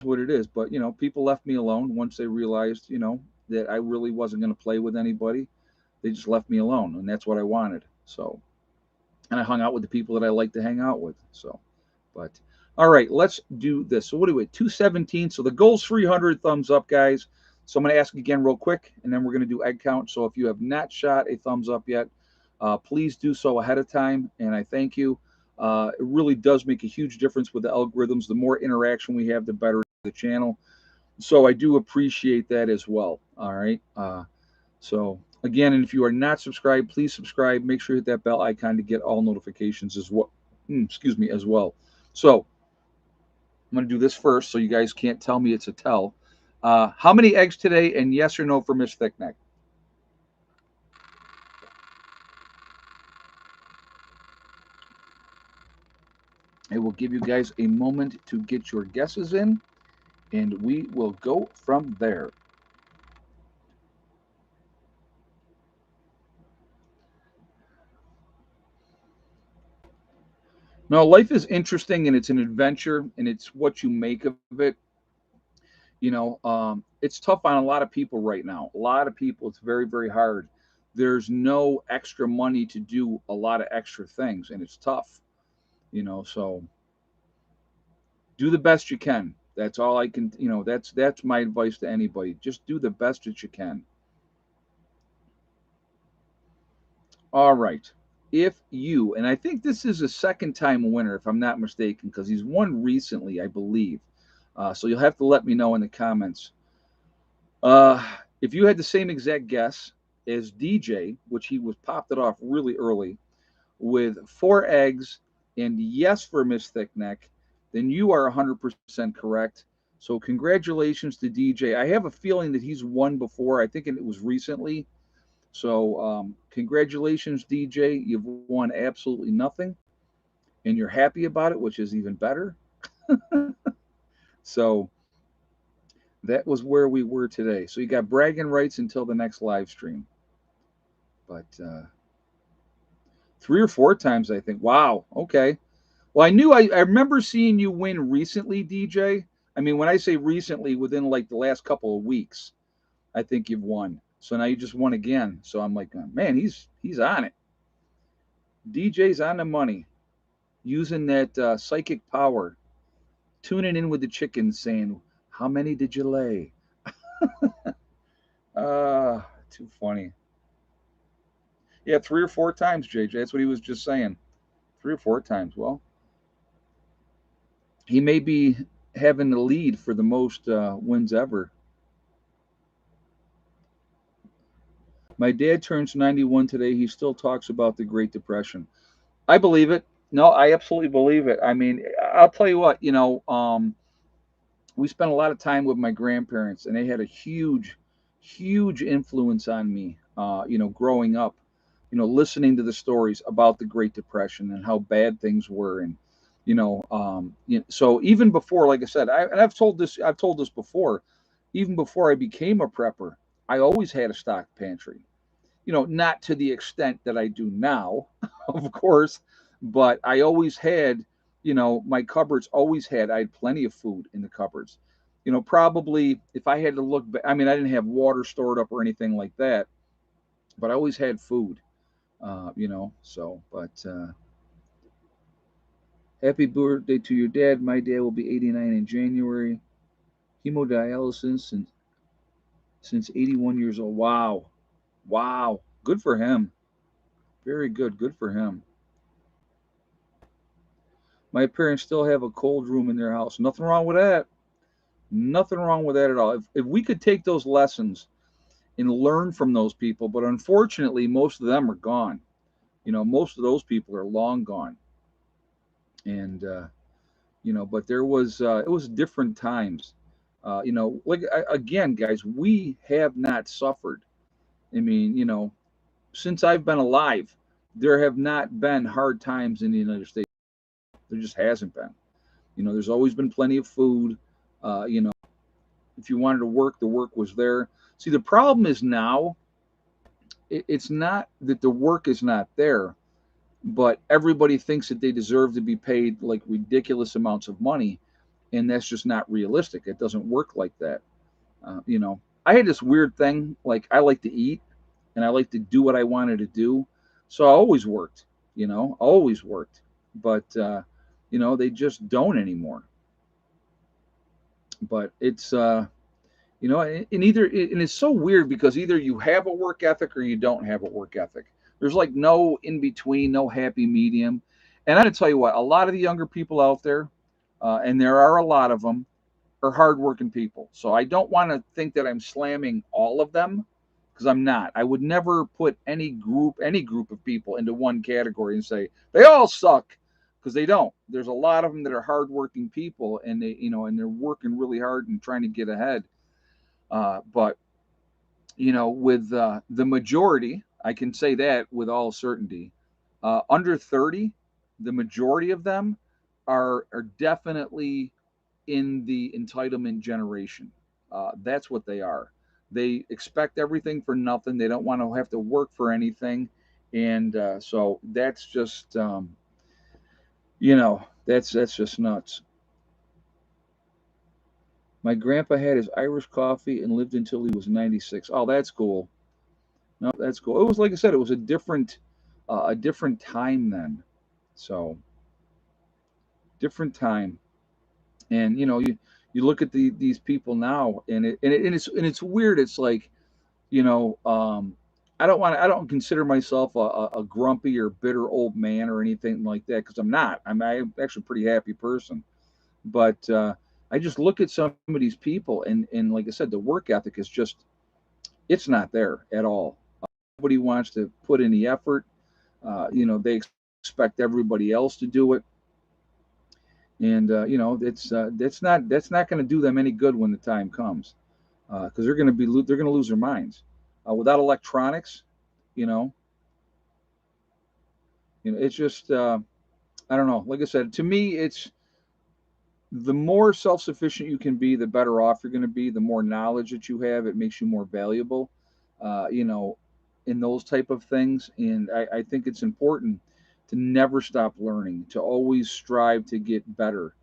what it is. But people left me alone once they realized that I really wasn't going to play with anybody. They just left me alone, and that's what I wanted. So, and I hung out with the people that I like to hang out with. So, but all right, let's do this. So, what do we? 217. So the goal's 300 thumbs up, guys. So I'm going to ask again real quick, and then we're going to do egg count. So if you have not shot a thumbs up yet, please do so ahead of time, and I thank you. It really does make a huge difference with the algorithms. The more interaction we have, the better the channel. So I do appreciate that as well. All right. So again, and if you are not subscribed, please subscribe. Make sure you hit that bell icon to get all notifications as well. Excuse me, as well. So I'm going to do this first, so you guys can't tell me it's a tell. How many eggs today? And yes or no for Miss Thickneck. I will give you guys a moment to get your guesses in, and we will go from there. Now, life is interesting, and it's an adventure, and it's what you make of it. It's tough on a lot of people right now. A lot of people, it's very, very hard. There's no extra money to do a lot of extra things, and it's tough. So do the best you can. That's all I can. That's my advice to anybody. Just do the best that you can. All right. If you, and I think this is a second time winner, if I'm not mistaken, because he's won recently, I believe. So you'll have to let me know in the comments. Uh, if you had the same exact guess as DJ, which he was popped it off really early, with 4 eggs and yes for Miss Thickneck, then you are 100% correct. So congratulations to DJ. I have a feeling that he's won before. I think it was recently. So congratulations, DJ. You've won absolutely nothing, and you're happy about it, which is even better. So that was where we were today. So you got bragging rights until the next live stream. But 3 or 4 times, I think. Wow. Okay. Well, I remember seeing you win recently, DJ. I mean, when I say recently, within like the last couple of weeks, I think you've won. So now you just won again. So I'm like, man, he's on it. DJ's on the money, using that psychic power, tuning in with the chickens, saying, "How many did you lay?" Too funny. Yeah, 3 or 4 times, JJ. That's what he was just saying. 3 or 4 times. Well, he may be having the lead for the most wins ever. My dad turns 91 today. He still talks about the Great Depression. I believe it. No, I absolutely believe it. I mean, I'll tell you what, we spent a lot of time with my grandparents, and they had a huge, huge influence on me, growing up, listening to the stories about the Great Depression and how bad things were. And, so even before, like I said, and I've told this before, even before I became a prepper, I always had a stock pantry. Not to the extent that I do now, of course, but I always had, my cupboards always had, I had plenty of food in the cupboards. Probably if I had to look back, I mean, I didn't have water stored up or anything like that, but I always had food, but happy birthday to your dad. My dad will be 89 in January. Hemodialysis since 81 years old. Wow. Wow. Good for him. Very good. Good for him. My parents still have a cold room in their house. Nothing wrong with that. Nothing wrong with that at all. If we could take those lessons and learn from those people, but unfortunately, most of them are gone. Most of those people are long gone. And, but there was, it was different times. Like, again, guys, we have not suffered. I mean, since I've been alive, there have not been hard times in the United States. There just hasn't been. There's always been plenty of food. Uh, you know, if you wanted to work, the work was there. See, the problem is now it's not that the work is not there, but everybody thinks that they deserve to be paid like ridiculous amounts of money, and that's just not realistic. It doesn't work like that. I had this weird thing, like I like to eat and I like to do what I wanted to do, so I always worked. Always worked, but they just don't anymore. But it's and it's so weird because either you have a work ethic or you don't have a work ethic. There's like no in between, no happy medium. And I gotta tell you what, a lot of the younger people out there, and there are a lot of them, are hardworking people. So I don't want to think that I'm slamming all of them, because I'm not. I would never put any group of people into one category and say they all suck, because they don't. There's a lot of them that are hardworking people, and they're working really hard and trying to get ahead. But with the majority, I can say that with all certainty. Under 30, the majority of them are definitely in the entitlement generation. That's what they are. They expect everything for nothing. They don't want to have to work for anything, and so that's just that's just nuts. My grandpa had his Irish coffee and lived until he was 96. Oh, that's cool. No, that's cool. It was like I said, it was a different time then. So different time, and you look at these people now, and it's weird. It's like you know, I don't consider myself a grumpy or bitter old man or anything like that, because I'm not. I'm actually a pretty happy person. But I just look at some of these people, and like I said, the work ethic is just it's not there at all. Nobody wants to put in the effort. They expect everybody else to do it, and that's not going to do them any good when the time comes, because they're going to lose their minds. Without electronics, you know, it's just I don't know. Like I said, to me, it's the more self-sufficient you can be, the better off you're going to be. The more knowledge that you have, it makes you more valuable. Uh, you know, in those type of things, and I think it's important to never stop learning, to always strive to get better,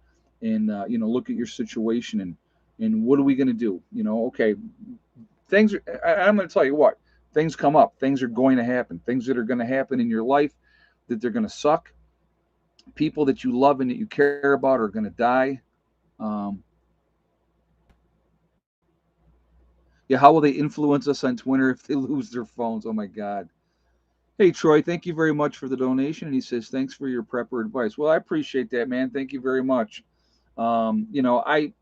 and look at your situation, and what are we going to do? Okay, I'm going to tell you what, things come up, things are going to happen, things that are going to happen in your life, that they're going to suck. People that you love and that you care about are going to die. Um, yeah, how will they influence us on Twitter if they lose their phones? Oh my God. Hey Troy, thank you very much for the donation. And he says, thanks for your prepper advice. Well, I appreciate that, man. Thank you very much. I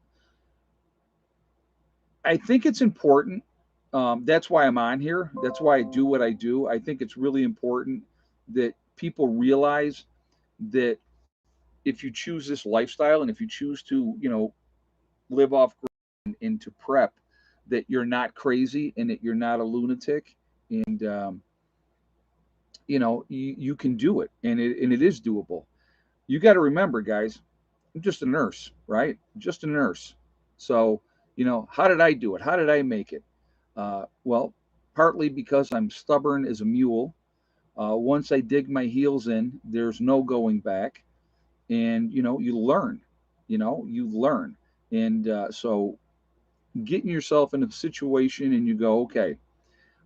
think it's important. That's why I'm on here. That's why I do what I do. I think it's really important that people realize that if you choose this lifestyle, and if you choose to, live off and to prep, that you're not crazy and that you're not a lunatic, and you can do it, and it is doable. You got to remember, guys, I'm just a nurse, right? Just a nurse. So, how did I do it? How did I make it? Well, partly because I'm stubborn as a mule. Once I dig my heels in, there's no going back, and you learn, and so getting yourself in a situation, and you go, okay,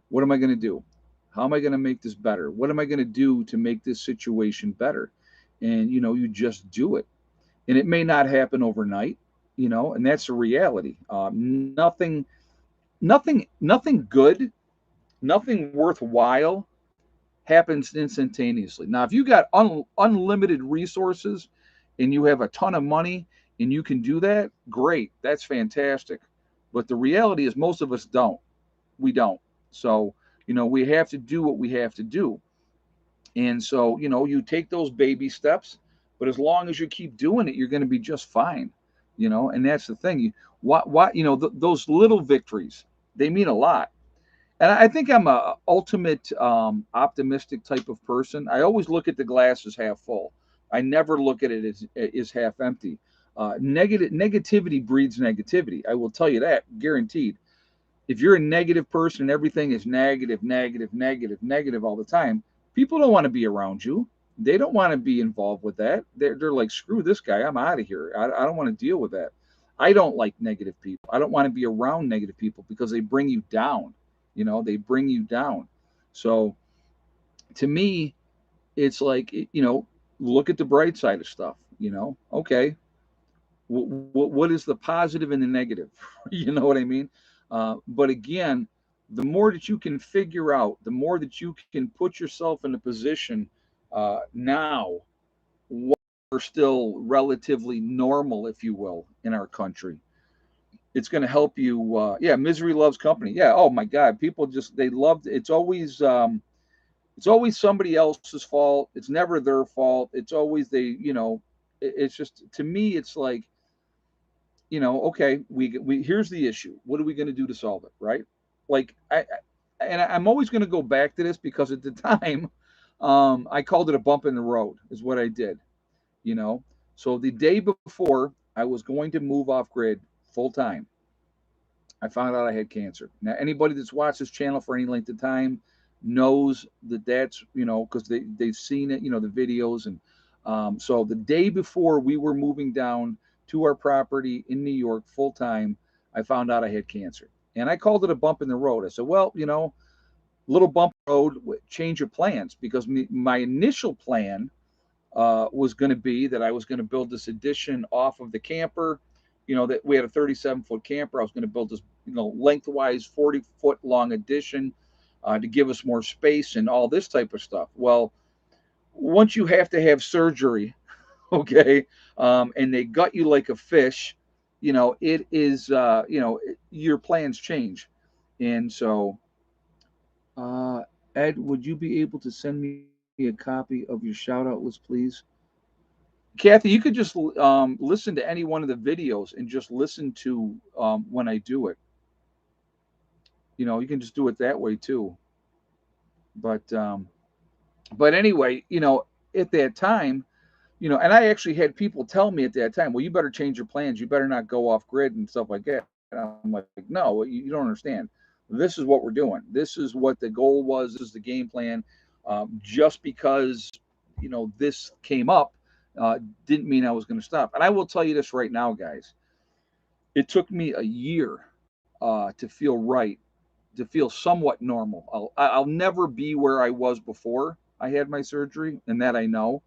what am I going to do? How am I going to make this better? What am I going to do to make this situation better? And you just do it, and it may not happen overnight, and that's a reality. Nothing good, nothing worthwhile happens instantaneously. Now, if you got unlimited resources and you have a ton of money and you can do that, great, that's fantastic. But the reality is, most of us don't. We don't. So, we have to do what we have to do. And so, you take those baby steps, but as long as you keep doing it, you're going to be just fine. And that's the thing. Those little victories, they mean a lot. And I think I'm a ultimate optimistic type of person. I always look at the glass as half full. I never look at it as half empty. Negativity breeds negativity. I will tell you that, guaranteed. If you're a negative person and everything is negative, negative, negative, negative all the time, people don't want to be around you. They don't want to be involved with that. They're like, screw this guy. I'm out of here. I don't want to deal with that. I don't like negative people. I don't want to be around negative people because they bring you down. They bring you down. So to me, it's like, look at the bright side of stuff. Okay, what is the positive and the negative? You know what I mean? But again, the more that you can figure out, the more that you can put yourself in a position now, what are still relatively normal, if you will, in our country. It's going to help you. Yeah, misery loves company. Yeah. Oh my God, people just they love. It's always somebody else's fault. It's never their fault. It's always they. It's just, to me, it's like, okay, we here's the issue. What are we going to do to solve it, right? Like I'm always going to go back to this because at the time, I called it a bump in the road, is what I did. You know, so the day before I was going to move off grid full time, I found out I had cancer. Now, anybody that's watched this channel for any length of time knows that that's, because they've seen it, the videos. And so the day before we were moving down to our property in New York full time, I found out I had cancer. And I called it a bump in the road. I said, well, little bump in the road, change your plans. Because my initial plan was going to be that I was going to build this addition off of the camper. That we had a 37-foot camper. I was going to build this, lengthwise 40-foot long addition to give us more space and all this type of stuff. Well, once you have to have surgery, okay, and they gut you like a fish, it is, your plans change. And so, Ed, would you be able to send me a copy of your shout out list, please? Kathy, you could just listen to any one of the videos and just listen to when I do it. You can just do it that way too. But anyway, at that time, and I actually had people tell me at that time, well, you better change your plans. You better not go off grid and stuff like that. And I'm like, no, you don't understand. This is what we're doing. This is what the goal was. This is the game plan. Just because, this came up didn't mean I was going to stop. And I will tell you this right now, guys. It took me a year to feel right, to feel somewhat normal. I'll never be where I was before I had my surgery, and that I know.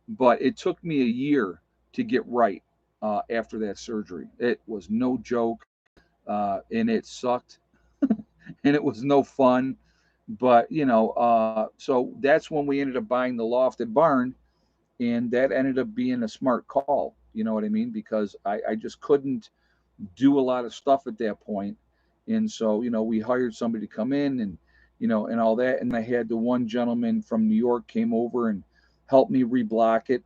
But it took me a year to get right after that surgery. It was no joke, and it sucked, and it was no fun. But so that's when we ended up buying the lofted barn, and that ended up being a smart call. You know what I mean? Because I just couldn't do a lot of stuff at that point. And so, we hired somebody to come in and, and all that. And I had the one gentleman from New York came over and helped me reblock it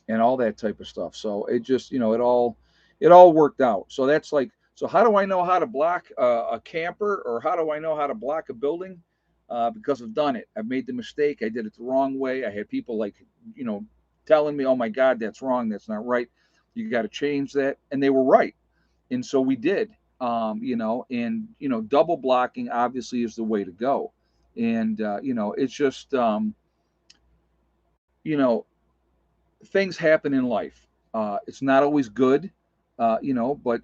and all that type of stuff. So it just, it all worked out. So that's like, so how do I know how to block a camper, or how do I know how to block a building? Because I've done it. I've made the mistake. I did it the wrong way. I had people like, telling me, oh my God, that's wrong. That's not right. You got to change that. And they were right. And so we did, and, double blocking obviously is the way to go. And, it's just, you know, things happen in life. It's not always good, but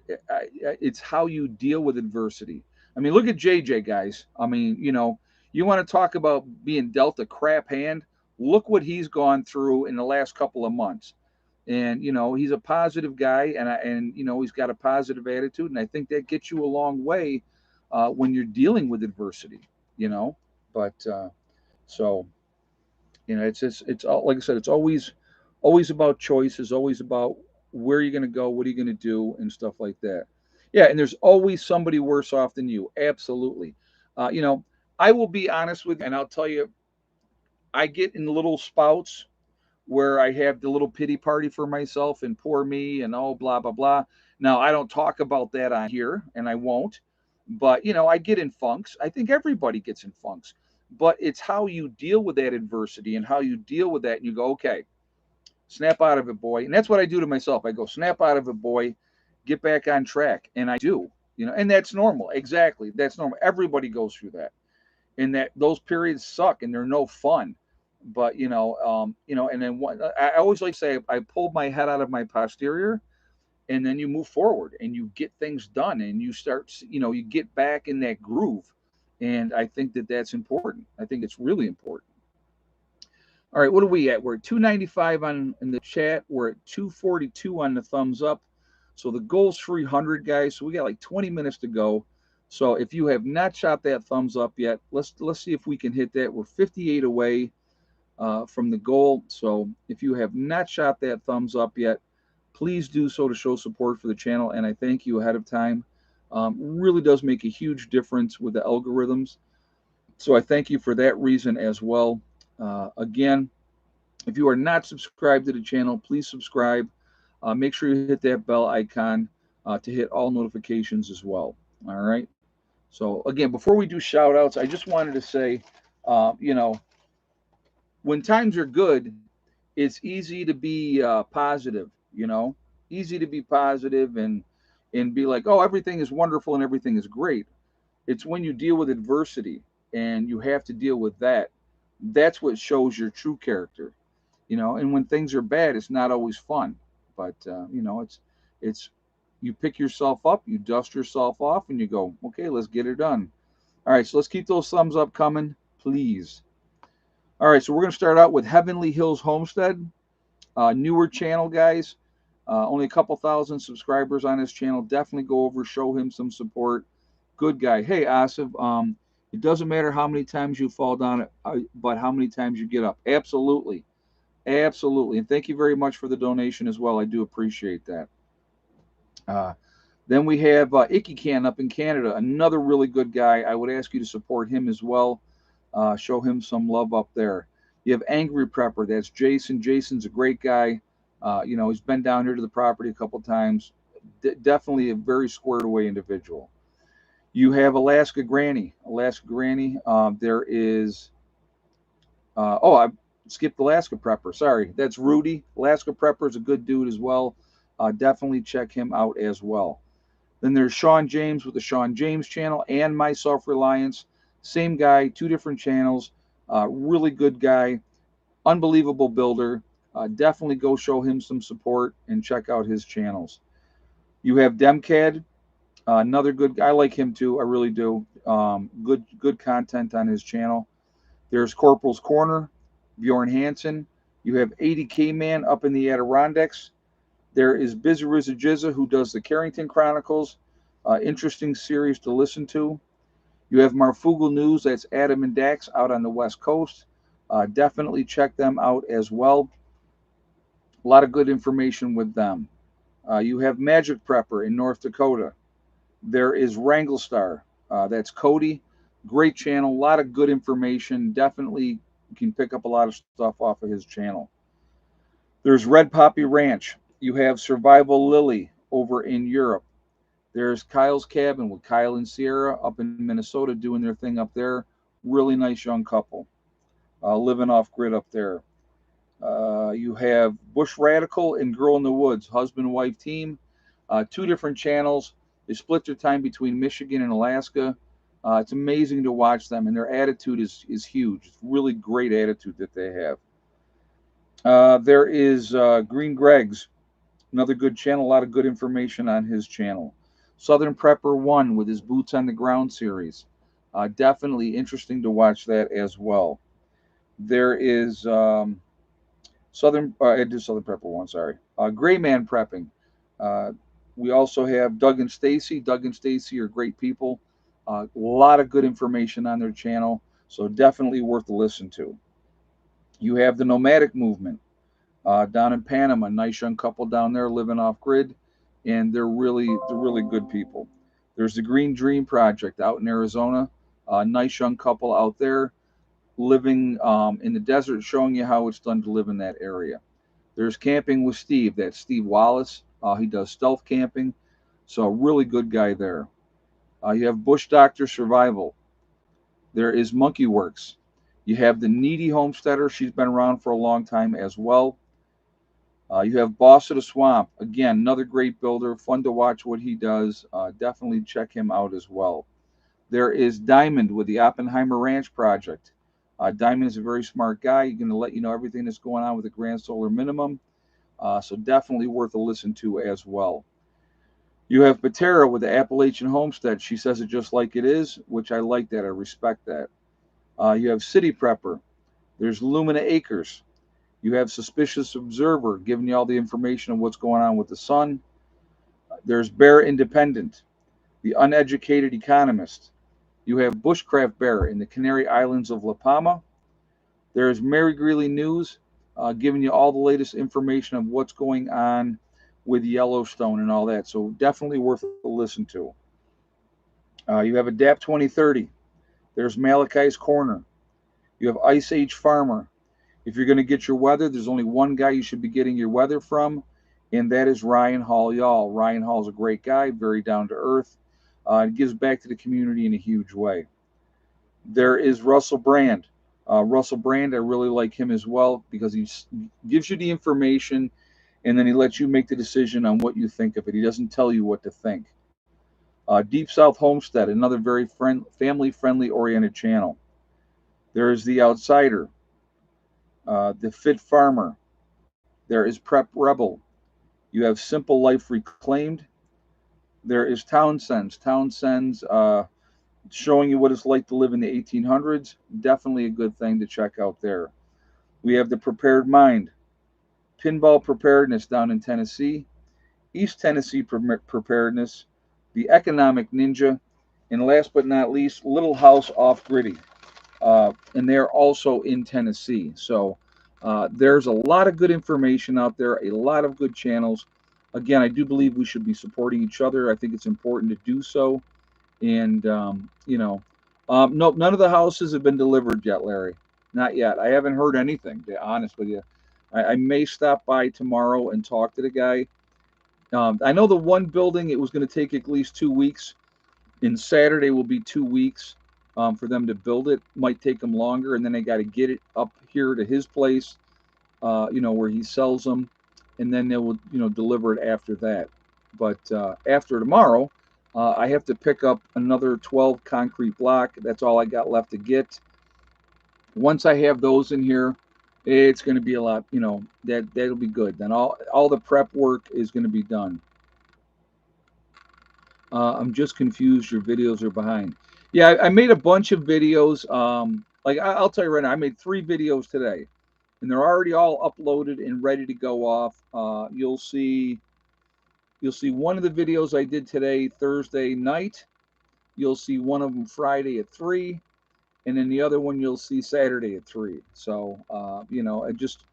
it's how you deal with adversity. I mean, look at JJ, guys. I mean, you want to talk about being dealt a crap hand? Look what he's gone through in the last couple of months. And he's a positive guy, and he's got a positive attitude, and I think that gets you a long way when you're dealing with adversity. You know, but so it's all, like I said, it's always about choices, always about where you're going to go, what are you going to do, and stuff like that. Yeah, and there's always somebody worse off than you. Absolutely. You know, I will be honest with you, and I'll tell you, I get in little spouts where I have the little pity party for myself and poor me and oh blah blah blah. Now I don't talk about that on here, and I won't. But I get in funks. I think everybody gets in funks. But it's how you deal with that adversity and how you deal with that, and you go, okay, Snap out of it, boy. And that's what I do to myself. I go, snap out of it, boy. Get back on track. And I do, and that's normal. Exactly. That's normal. Everybody goes through that. And that those periods suck and they're no fun. But, and then I always like to say, I pulled my head out of my posterior, and then you move forward and you get things done and you start, you get back in that groove. And I think that that's important. I think it's really important. All right, what are we at? We're at 295 on in the chat. We're at 242 on the thumbs up. So the goal's 300, guys. So we got like 20 minutes to go. So if you have not shot that thumbs up yet, let's see if we can hit that. We're 58 away from the goal. So if you have not shot that thumbs up yet, please do so to show support for the channel. And I thank you ahead of time. Really does make a huge difference with the algorithms. So I thank you for that reason as well. Again, if you are not subscribed to the channel, please subscribe. Make sure you hit that bell icon to hit all notifications as well. All right. So again, before we do shout outs, I just wanted to say, when times are good, it's easy to be positive, easy to be positive and be like, oh, everything is wonderful and everything is great. It's when you deal with adversity and you have to deal with that. That's what shows your true character, and when things are bad, it's not always fun, but it's you pick yourself up, you dust yourself off, and you go, okay, let's get it done. All right, so let's keep those thumbs up coming, please. All right, so we're going to start out with Heavenly Hills Homestead, newer channel, guys. Only a couple thousand subscribers on his channel. Definitely go over, show him some support. Good guy. Hey, Asif, it doesn't matter how many times you fall down, but how many times you get up. Absolutely. Absolutely. And thank you very much for the donation as well. I do appreciate that. Then we have Icky Can up in Canada, another really good guy. I would ask you to support him as well. Show him some love up there. You have Angry Prepper. That's Jason. Jason's a great guy. He's been down here to the property a couple times. Definitely a very squared away individual. You have Alaska Granny. There is, I skipped Alaska Prepper. Sorry, that's Rudy. Alaska Prepper is a good dude as well. Definitely check him out as well. Then there's Sean James with the Sean James channel and My Self-Reliance. Same guy, two different channels. Really good guy. Unbelievable builder. Definitely go show him some support and check out his channels. You have Demcad, another good guy. I like him too. I really do. Good content on his channel. There's Corporal's Corner, Bjorn Hansen. You have 80K Man up in the Adirondacks. There is Bizariza Jizza, who does the Carrington Chronicles. Interesting series to listen to. You have Marfugal News. That's Adam and Dax out on the West Coast. Definitely check them out as well. A lot of good information with them. You have Magic Prepper in North Dakota. There is Wrangle Star. That's Cody. Great channel. A lot of good information. Definitely can pick up a lot of stuff off of his channel. There's Red Poppy Ranch. You have Survival Lily over in Europe. There's Kyle's Cabin with Kyle and Sierra up in Minnesota doing their thing up there. Really nice young couple living off grid up there. You have Bush Radical and Girl in the Woods, husband-wife team. Two different channels. They split their time between Michigan and Alaska. It's amazing to watch them, and their attitude is huge. It's really great attitude that they have. There is Green Greg's, another good channel. A lot of good information on his channel. Southern Prepper 1 with his Boots on the Ground series. Definitely interesting to watch that as well. There is Southern Prepper 1, sorry. Gray Man Prepping. We also have Doug and Stacy. Doug and Stacy are great people. A lot of good information on their channel, so definitely worth a listen to. You have the Nomadic Movement down in Panama. Nice young couple down there living off grid, and they're really good people. There's the Green Dream Project out in Arizona. Nice young couple out there living in the desert, showing you how it's done to live in that area. There's Camping with Steve. That's Steve Wallace. He does stealth camping, so a really good guy there. You have Bush Doctor Survival. There is Monkey Works. You have the Needy Homesteader. She's been around for a long time as well. You have Boss of the Swamp. Again, another great builder. Fun to watch what he does. Definitely check him out as well. There is Diamond with the Oppenheimer Ranch project. Diamond is a very smart guy. He's going to let you know everything that's going on with the Grand Solar Minimum. So definitely worth a listen to as well. You have Patera with the Appalachian Homestead. She says it just like it is, which I like that. I respect that. You have City Prepper. There's Lumina Acres. You have Suspicious Observer giving you all the information of what's going on with the sun. There's Bear Independent, the Uneducated Economist. You have Bushcraft Bear in the Canary Islands of La Palma. There's Mary Greeley News, giving you all the latest information of what's going on with Yellowstone and all that. So definitely worth a listen to. You have Adapt 2030. There's Malachi's Corner. You have Ice Age Farmer. If you're going to get your weather, there's only one guy you should be getting your weather from, and that is Ryan Hall Y'all. Ryan Hall's a great guy, very down to earth. It gives back to the community in a huge way. There is Russell Brand. Russell Brand, I really like him as well because he gives you the information and then he lets you make the decision on what you think of it. He doesn't tell you what to think. Deep South Homestead, another very family-friendly oriented channel. There is The Outsider, The Fit Farmer. There is Prep Rebel. You have Simple Life Reclaimed. There is Townsend's. Townsend's showing you what it's like to live in the 1800s. Definitely a good thing to check out there. We have The Prepared Mind, Pinball Preparedness down in Tennessee, East Tennessee Preparedness, The Economic Ninja, and last but not least, Little House Off Griddy. And they're also in Tennessee. So there's a lot of good information out there, a lot of good channels. Again, I do believe we should be supporting each other. I think it's important to do so. And, nope, none of the houses have been delivered yet, Larry. Not yet. I haven't heard anything, to be honest with you. I may stop by tomorrow and talk to the guy. I know the one building, it was going to take at least 2 weeks. And Saturday will be 2 weeks for them to build it. Might take them longer. And then they got to get it up here to his place, where he sells them. And then they will, deliver it after that. But after tomorrow, I have to pick up another 12 concrete block. That's all I got left to get. Once I have those in here, it's going to be a lot, that'll be good. Then all the prep work is going to be done. I'm just confused. Your videos are behind. Yeah, I made a bunch of videos. Like I'll tell you right now, I made 3 videos today, and they're already all uploaded and ready to go off. You'll see one of the videos I did today, Thursday night. You'll see one of them Friday at 3, and then the other one you'll see Saturday at 3. So, I just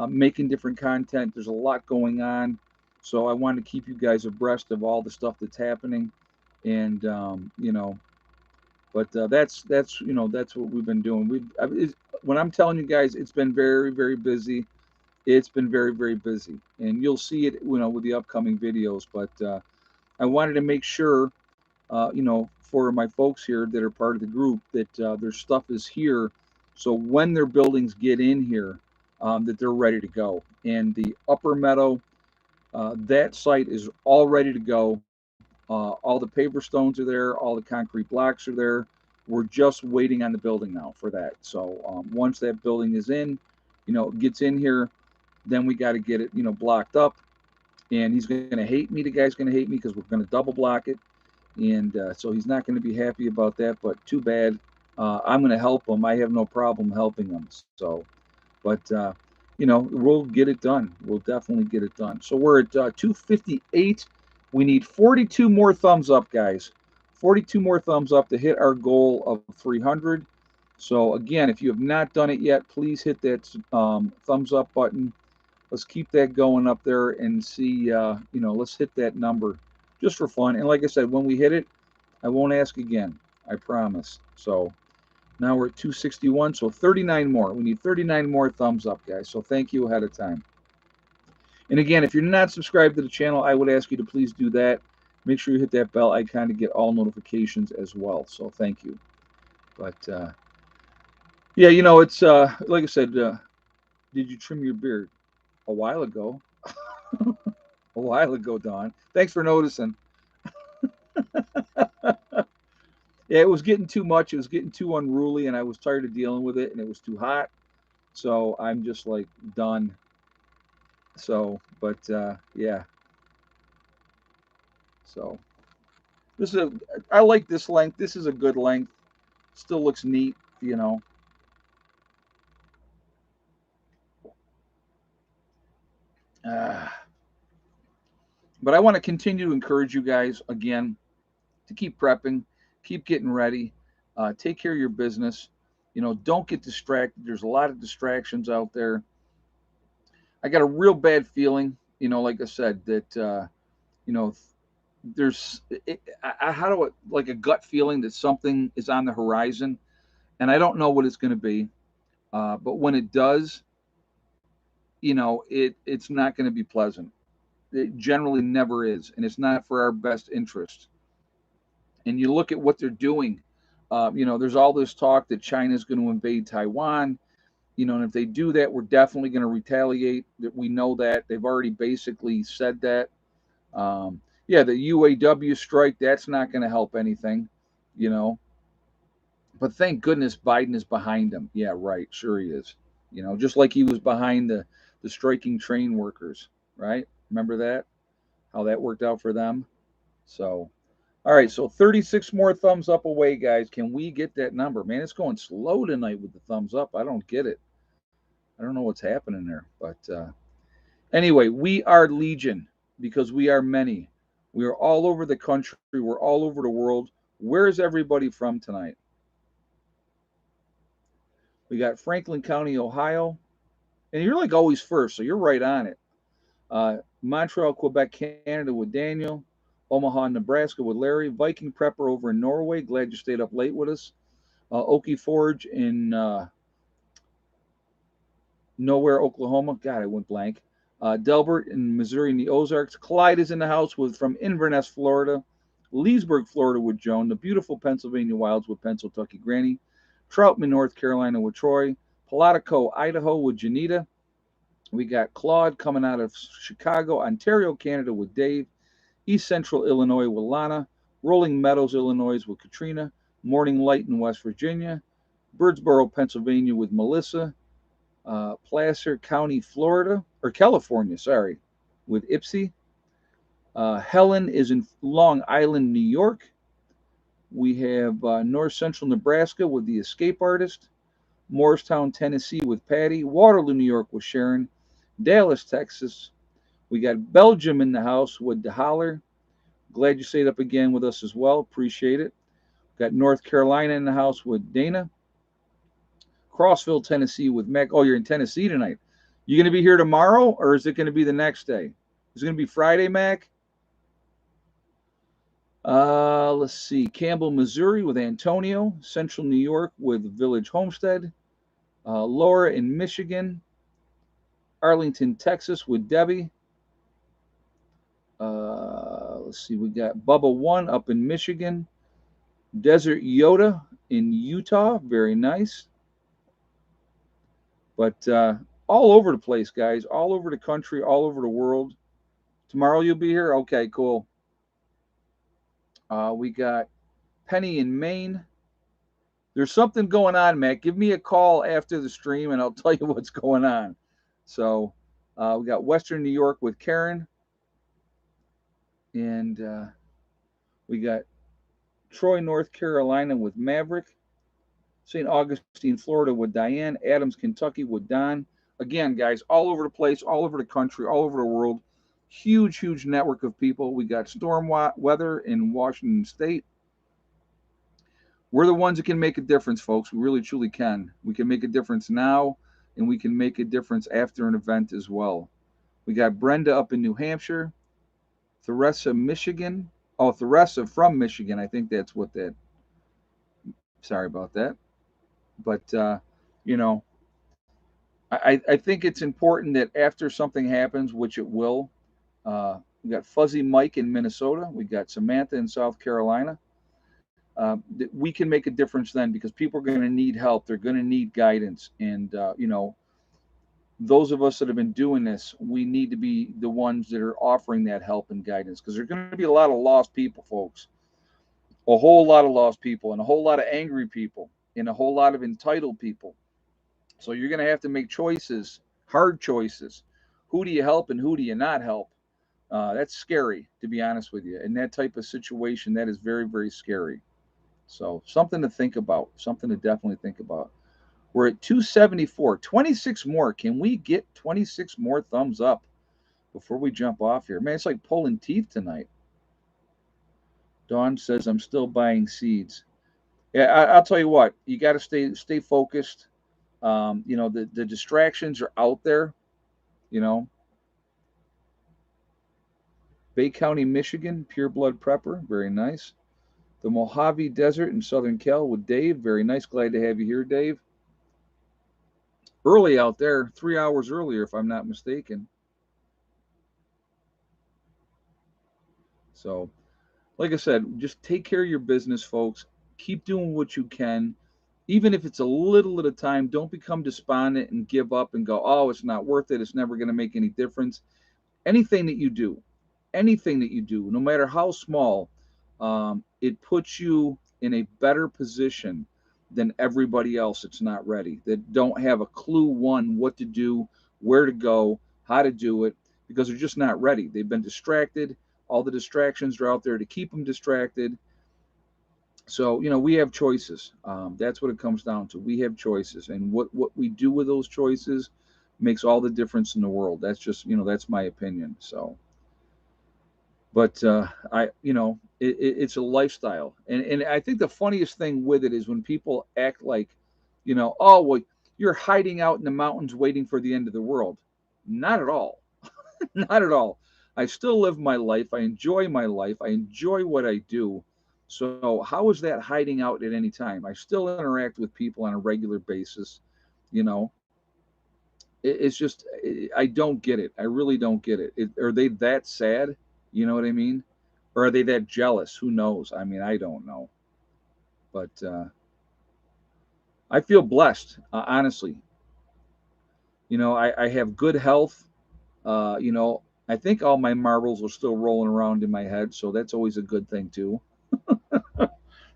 making different content. There's a lot going on, so I want to keep you guys abreast of all the stuff that's happening, and But that's what we've been doing. When I'm telling you guys, it's been very, very busy. It's been very, very busy, and you'll see it, with the upcoming videos. But I wanted to make sure, for my folks here that are part of the group, that their stuff is here, so when their buildings get in here, that they're ready to go. And the Upper Meadow, that site is all ready to go. All the paver stones are there. All the concrete blocks are there. We're just waiting on the building now for that. So once that building is in, gets in here, then we got to get it, blocked up. And he's going to hate me. The guy's going to hate me because we're going to double block it. And so he's not going to be happy about that. But too bad. I'm going to help him. I have no problem helping him. So, but we'll get it done. We'll definitely get it done. So we're at 258. We need 42 more thumbs up, guys. 42 more thumbs up to hit our goal of 300. So again, if you have not done it yet, please hit that thumbs up button. Let's keep that going up there and see, let's hit that number just for fun. And like I said, when we hit it, I won't ask again. I promise. So now we're at 261, so 39 more. We need 39 more thumbs up, guys. So thank you ahead of time. And again, if you're not subscribed to the channel, I would ask you to please do that. Make sure you hit that bell icon to get all notifications as well. So thank you. But yeah, it's like I said, did you trim your beard? A while ago. A while ago, Dawn. Thanks for noticing. Yeah, it was getting too much. It was getting too unruly, and I was tired of dealing with it, and it was too hot. So I'm just like done. So, but yeah. So this is a. I like this length. This is a good length. Still looks neat, you know. Uh, but I want to continue to encourage you guys again to keep prepping, keep getting ready, take care of your business. You know, don't get distracted. There's a lot of distractions out there. I got a real bad feeling, you know, like I said, that you know, there's how do I like a gut feeling that something is on the horizon, and I don't know what it's going to be. But when it does, you know, it's not going to be pleasant. It generally never is, and it's not for our best interest. And you look at what they're doing. You know, there's all this talk that China's going to invade Taiwan. You know, and if they do that, we're definitely going to retaliate. That we know that they've already basically said that. Yeah, the UAW strike, that's not going to help anything. You know, but thank goodness Biden is behind them. Yeah, right. Sure he is. You know, just like he was behind the striking train workers, right? Remember that? How that worked out for them? So, all right, so 36 more thumbs up away, guys. Can we get that number? Man, it's going slow tonight with the thumbs up. I don't get it. I don't know what's happening there. But anyway, we are Legion because we are many. We are all over the country. We're all over the world. Where is everybody from tonight? We got Franklin County, Ohio. And you're like always first, so you're right on it. Montreal, Quebec, Canada with Daniel. Omaha, Nebraska with Larry. Viking Prepper over in Norway. Glad you stayed up late with us. Okie Forge in Nowhere, Oklahoma. God, I went blank. Delbert in Missouri in the Ozarks. Clyde is in the house with from Inverness, Florida. Leesburg, Florida with Joan. The beautiful Pennsylvania Wilds with Pennsylvania Granny. Troutman, North Carolina with Troy. Palatico, Idaho with Janita. We got Claude coming out of Chicago, Ontario, Canada with Dave. East Central Illinois with Lana. Rolling Meadows, Illinois with Katrina. Morning Light in West Virginia. Birdsboro, Pennsylvania with Melissa. Placer County, Florida, or California, sorry, with Ipsy. Helen is in Long Island, New York. We have North Central Nebraska with the Escape Artist. Morristown, Tennessee with Patty. Waterloo, New York with Sharon. Dallas, Texas. We got Belgium in the house with DeHoller. Glad you stayed up again with us as well. Appreciate it. Got North Carolina in the house with Dana. Crossville, Tennessee with Mac. Oh, you're in Tennessee tonight. You going to be here tomorrow or is it going to be the next day? Is it going to be Friday, Mac? Let's see. Campbell, Missouri with Antonio. Central New York with Village Homestead. Laura in Michigan. Arlington, Texas with Debbie. Let's see. We got Bubba One up in Michigan. Desert Yoda in Utah. Very nice. But all over the place, guys. All over the country, all over the world. Tomorrow you'll be here? Okay, cool. We got Penny in Maine. There's something going on, Matt. Give me a call after the stream and I'll tell you what's going on. So we got Western New York with Karen. And we got Troy, North Carolina with Maverick. St. Augustine, Florida with Diane. Adams, Kentucky with Don. Again, guys, all over the place, all over the country, all over the world. Huge, huge network of people. We got storm weather in Washington State. We're the ones that can make a difference, folks. We really, truly can. We can make a difference now, and we can make a difference after an event as well. We got Brenda up in New Hampshire. Theresa, Michigan. Oh, Theresa from Michigan. I think that's what that. Sorry about that. But, you know, I think it's important that after something happens, which it will, we got Fuzzy Mike in Minnesota. We got Samantha in South Carolina. That we can make a difference then because people are going to need help. They're going to need guidance. And, you know, those of us that have been doing this, we need to be the ones that are offering that help and guidance, because there's going to be a lot of lost people, folks. A whole lot of lost people, and a whole lot of angry people, and a whole lot of entitled people. So you're going to have to make choices, hard choices. Who do you help and who do you not help? That's scary, to be honest with you. In that type of situation, that is very, very scary. So something to think about, something to definitely think about. We're at 274, 26 more. Can we get 26 more thumbs up before we jump off here? Man, it's like pulling teeth tonight. Dawn says, I'm still buying seeds. Yeah, I'll tell you what, you got to stay focused. The distractions are out there, you know. Bay County, Michigan, pure blood prepper, very nice. The Mojave Desert in Southern Cal with Dave, very nice. Glad to have you here, Dave. Early out there, 3 hours earlier, if I'm not mistaken. So, like I said, just take care of your business, folks. Keep doing what you can. Even if it's a little at a time, don't become despondent and give up and go, oh, it's not worth it. It's never going to make any difference. Anything that you do, anything that you do, no matter how small, it puts you in a better position than everybody else that's not ready, that don't have a clue, one, what to do, where to go, how to do it, because they're just not ready. They've been distracted. All the distractions are out there to keep them distracted. So, we have choices. That's what it comes down to. We have choices. And what we do with those choices makes all the difference in the world. That's just, that's my opinion. So, but it's a lifestyle. And I think the funniest thing with it is when people act like, oh, well, you're hiding out in the mountains waiting for the end of the world. Not at all. Not at all. I still live my life. I enjoy my life. I enjoy what I do. So how is that hiding out at any time? I still interact with people on a regular basis. You know, it's just I don't get it. I really don't get it. Are they that sad? You know what I mean? Or are they that jealous? Who knows? I mean, I don't know. But I feel blessed, honestly. I have good health. I think all my marbles are still rolling around in my head, so that's always a good thing too.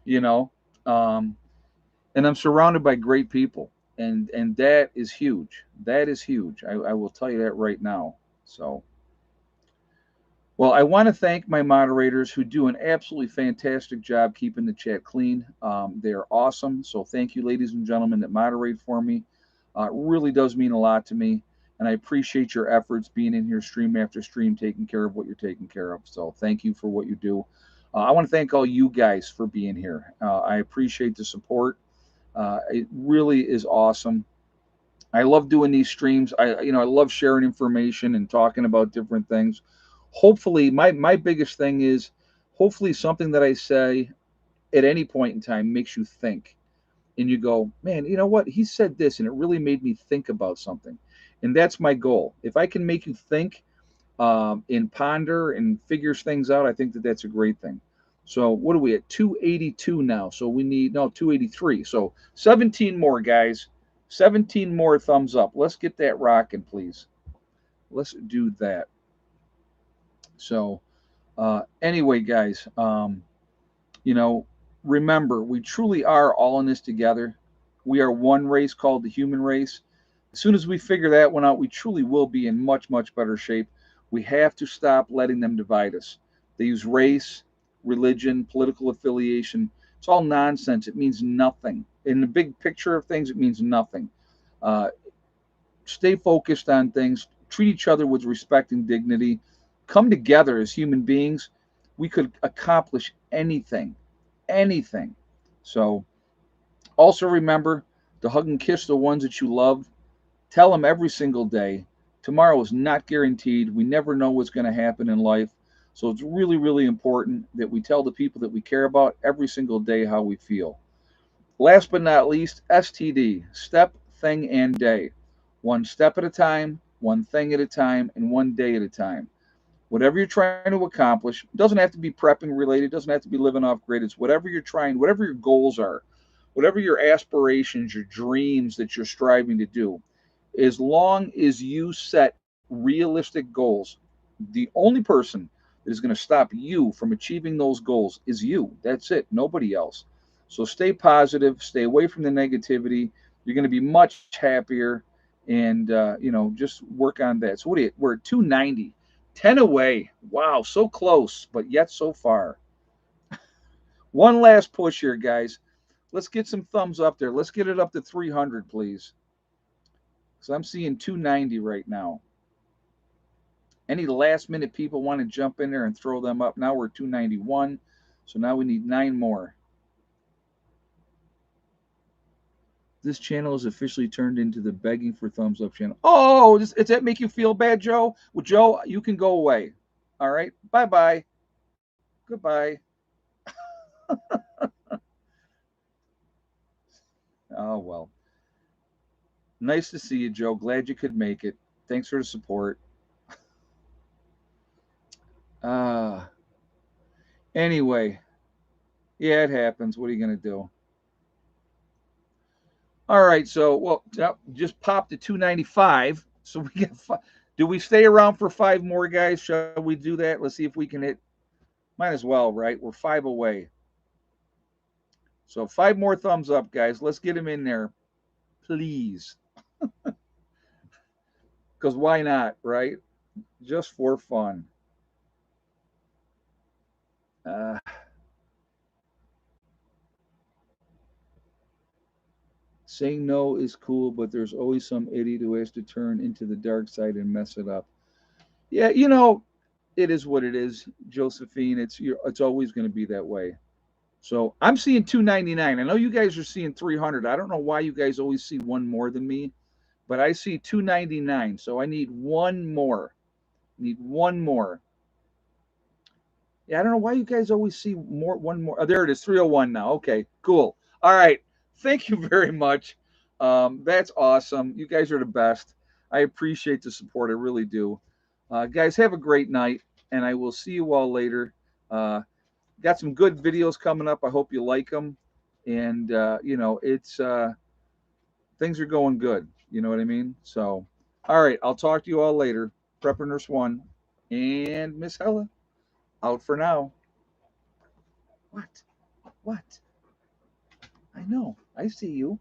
you know, um, and I'm surrounded by great people, and that is huge. That is huge. I will tell you that right now. So, well, I want to thank my moderators who do an absolutely fantastic job keeping the chat clean. They are awesome. So, thank you, ladies and gentlemen, that moderate for me. It really does mean a lot to me. And I appreciate your efforts being in here stream after stream, taking care of what you're taking care of. So, thank you for what you do. I want to thank all you guys for being here. I appreciate the support. It really is awesome. I love doing these streams. I love sharing information and talking about different things. Hopefully, my biggest thing is hopefully something that I say at any point in time makes you think, and you go, man, you know what? He said this, and it really made me think about something, and that's my goal. If I can make you think, and ponder and figures things out, I think that that's a great thing. So what are we at? 282 now. So we need 283. So 17 more, guys. 17 more thumbs up. Let's get that rocking, please. Let's do that. So anyway, guys, you know, remember, we truly are all in this together. We are one race called the human race. As soon as we figure that one out, we truly will be in much, much better shape. We have to stop letting them divide us. They use race, religion, political affiliation. It's all nonsense. It means nothing. In the big picture of things, it means nothing. Uh, Stay focused on things. Treat each other with respect and dignity. Come together as human beings. We could accomplish anything, anything. So also remember to hug and kiss the ones that you love. Tell them every single day. Tomorrow is not guaranteed. We never know what's going to happen in life. So it's really, really important that we tell the people that we care about every single day how we feel. Last but not least, STD, step, thing, and day. One step at a time, one thing at a time, and one day at a time. Whatever you're trying to accomplish, it doesn't have to be prepping related, it doesn't have to be living off grid. It's whatever you're trying, whatever your goals are, whatever your aspirations, your dreams that you're striving to do. As long as you set realistic goals, the only person that is going to stop you from achieving those goals is you. That's it, nobody else. So stay positive, stay away from the negativity. You're going to be much happier, and just work on that. So what are you? We're at 290, 10 away. Wow, so close, but yet so far. One last push here, guys. Let's get some thumbs up there. Let's get it up to 300, please. Because I'm seeing 290 right now. Any last minute people want to jump in there and throw them up? Now we're 291. So now we need 9 more. This channel is officially turned into the begging for thumbs up channel. Oh, does that make you feel bad, Joe? Well, Joe, you can go away. All right. Bye bye. Goodbye. Oh, well. Nice to see you, Joe. Glad you could make it. Thanks for the support. Uh, anyway, yeah, it happens. What are you going to do? All right. So, well, just popped to 295. So we get do we stay around for 5 more, guys? Shall we do that? Let's see if we can hit. Might as well, right? We're 5 away. So 5 more thumbs up, guys. Let's get him in there, please. Because why not, right? Just for fun. Uh, saying no is cool, but there's always some idiot who has to turn into the dark side and mess it up. Yeah, it is what it is, Josephine. It's always going to be that way. So I'm seeing 299. I know you guys are seeing 300. I don't know why you guys always see one more than me, but I see 299. So I need one more. Need one more. Yeah, I don't know why you guys always see one more. Oh, there it is, 301 now. Okay, cool. All right. Thank you very much. That's awesome. You guys are the best. I appreciate the support. I really do. Guys, have a great night, and I will see you all later. Got some good videos coming up. I hope you like them. And, it's things are going good. You know what I mean? So, all right. I'll talk to you all later. Prepper Nurse 1 and Miss Hella out for now. What? What? I know. I see you.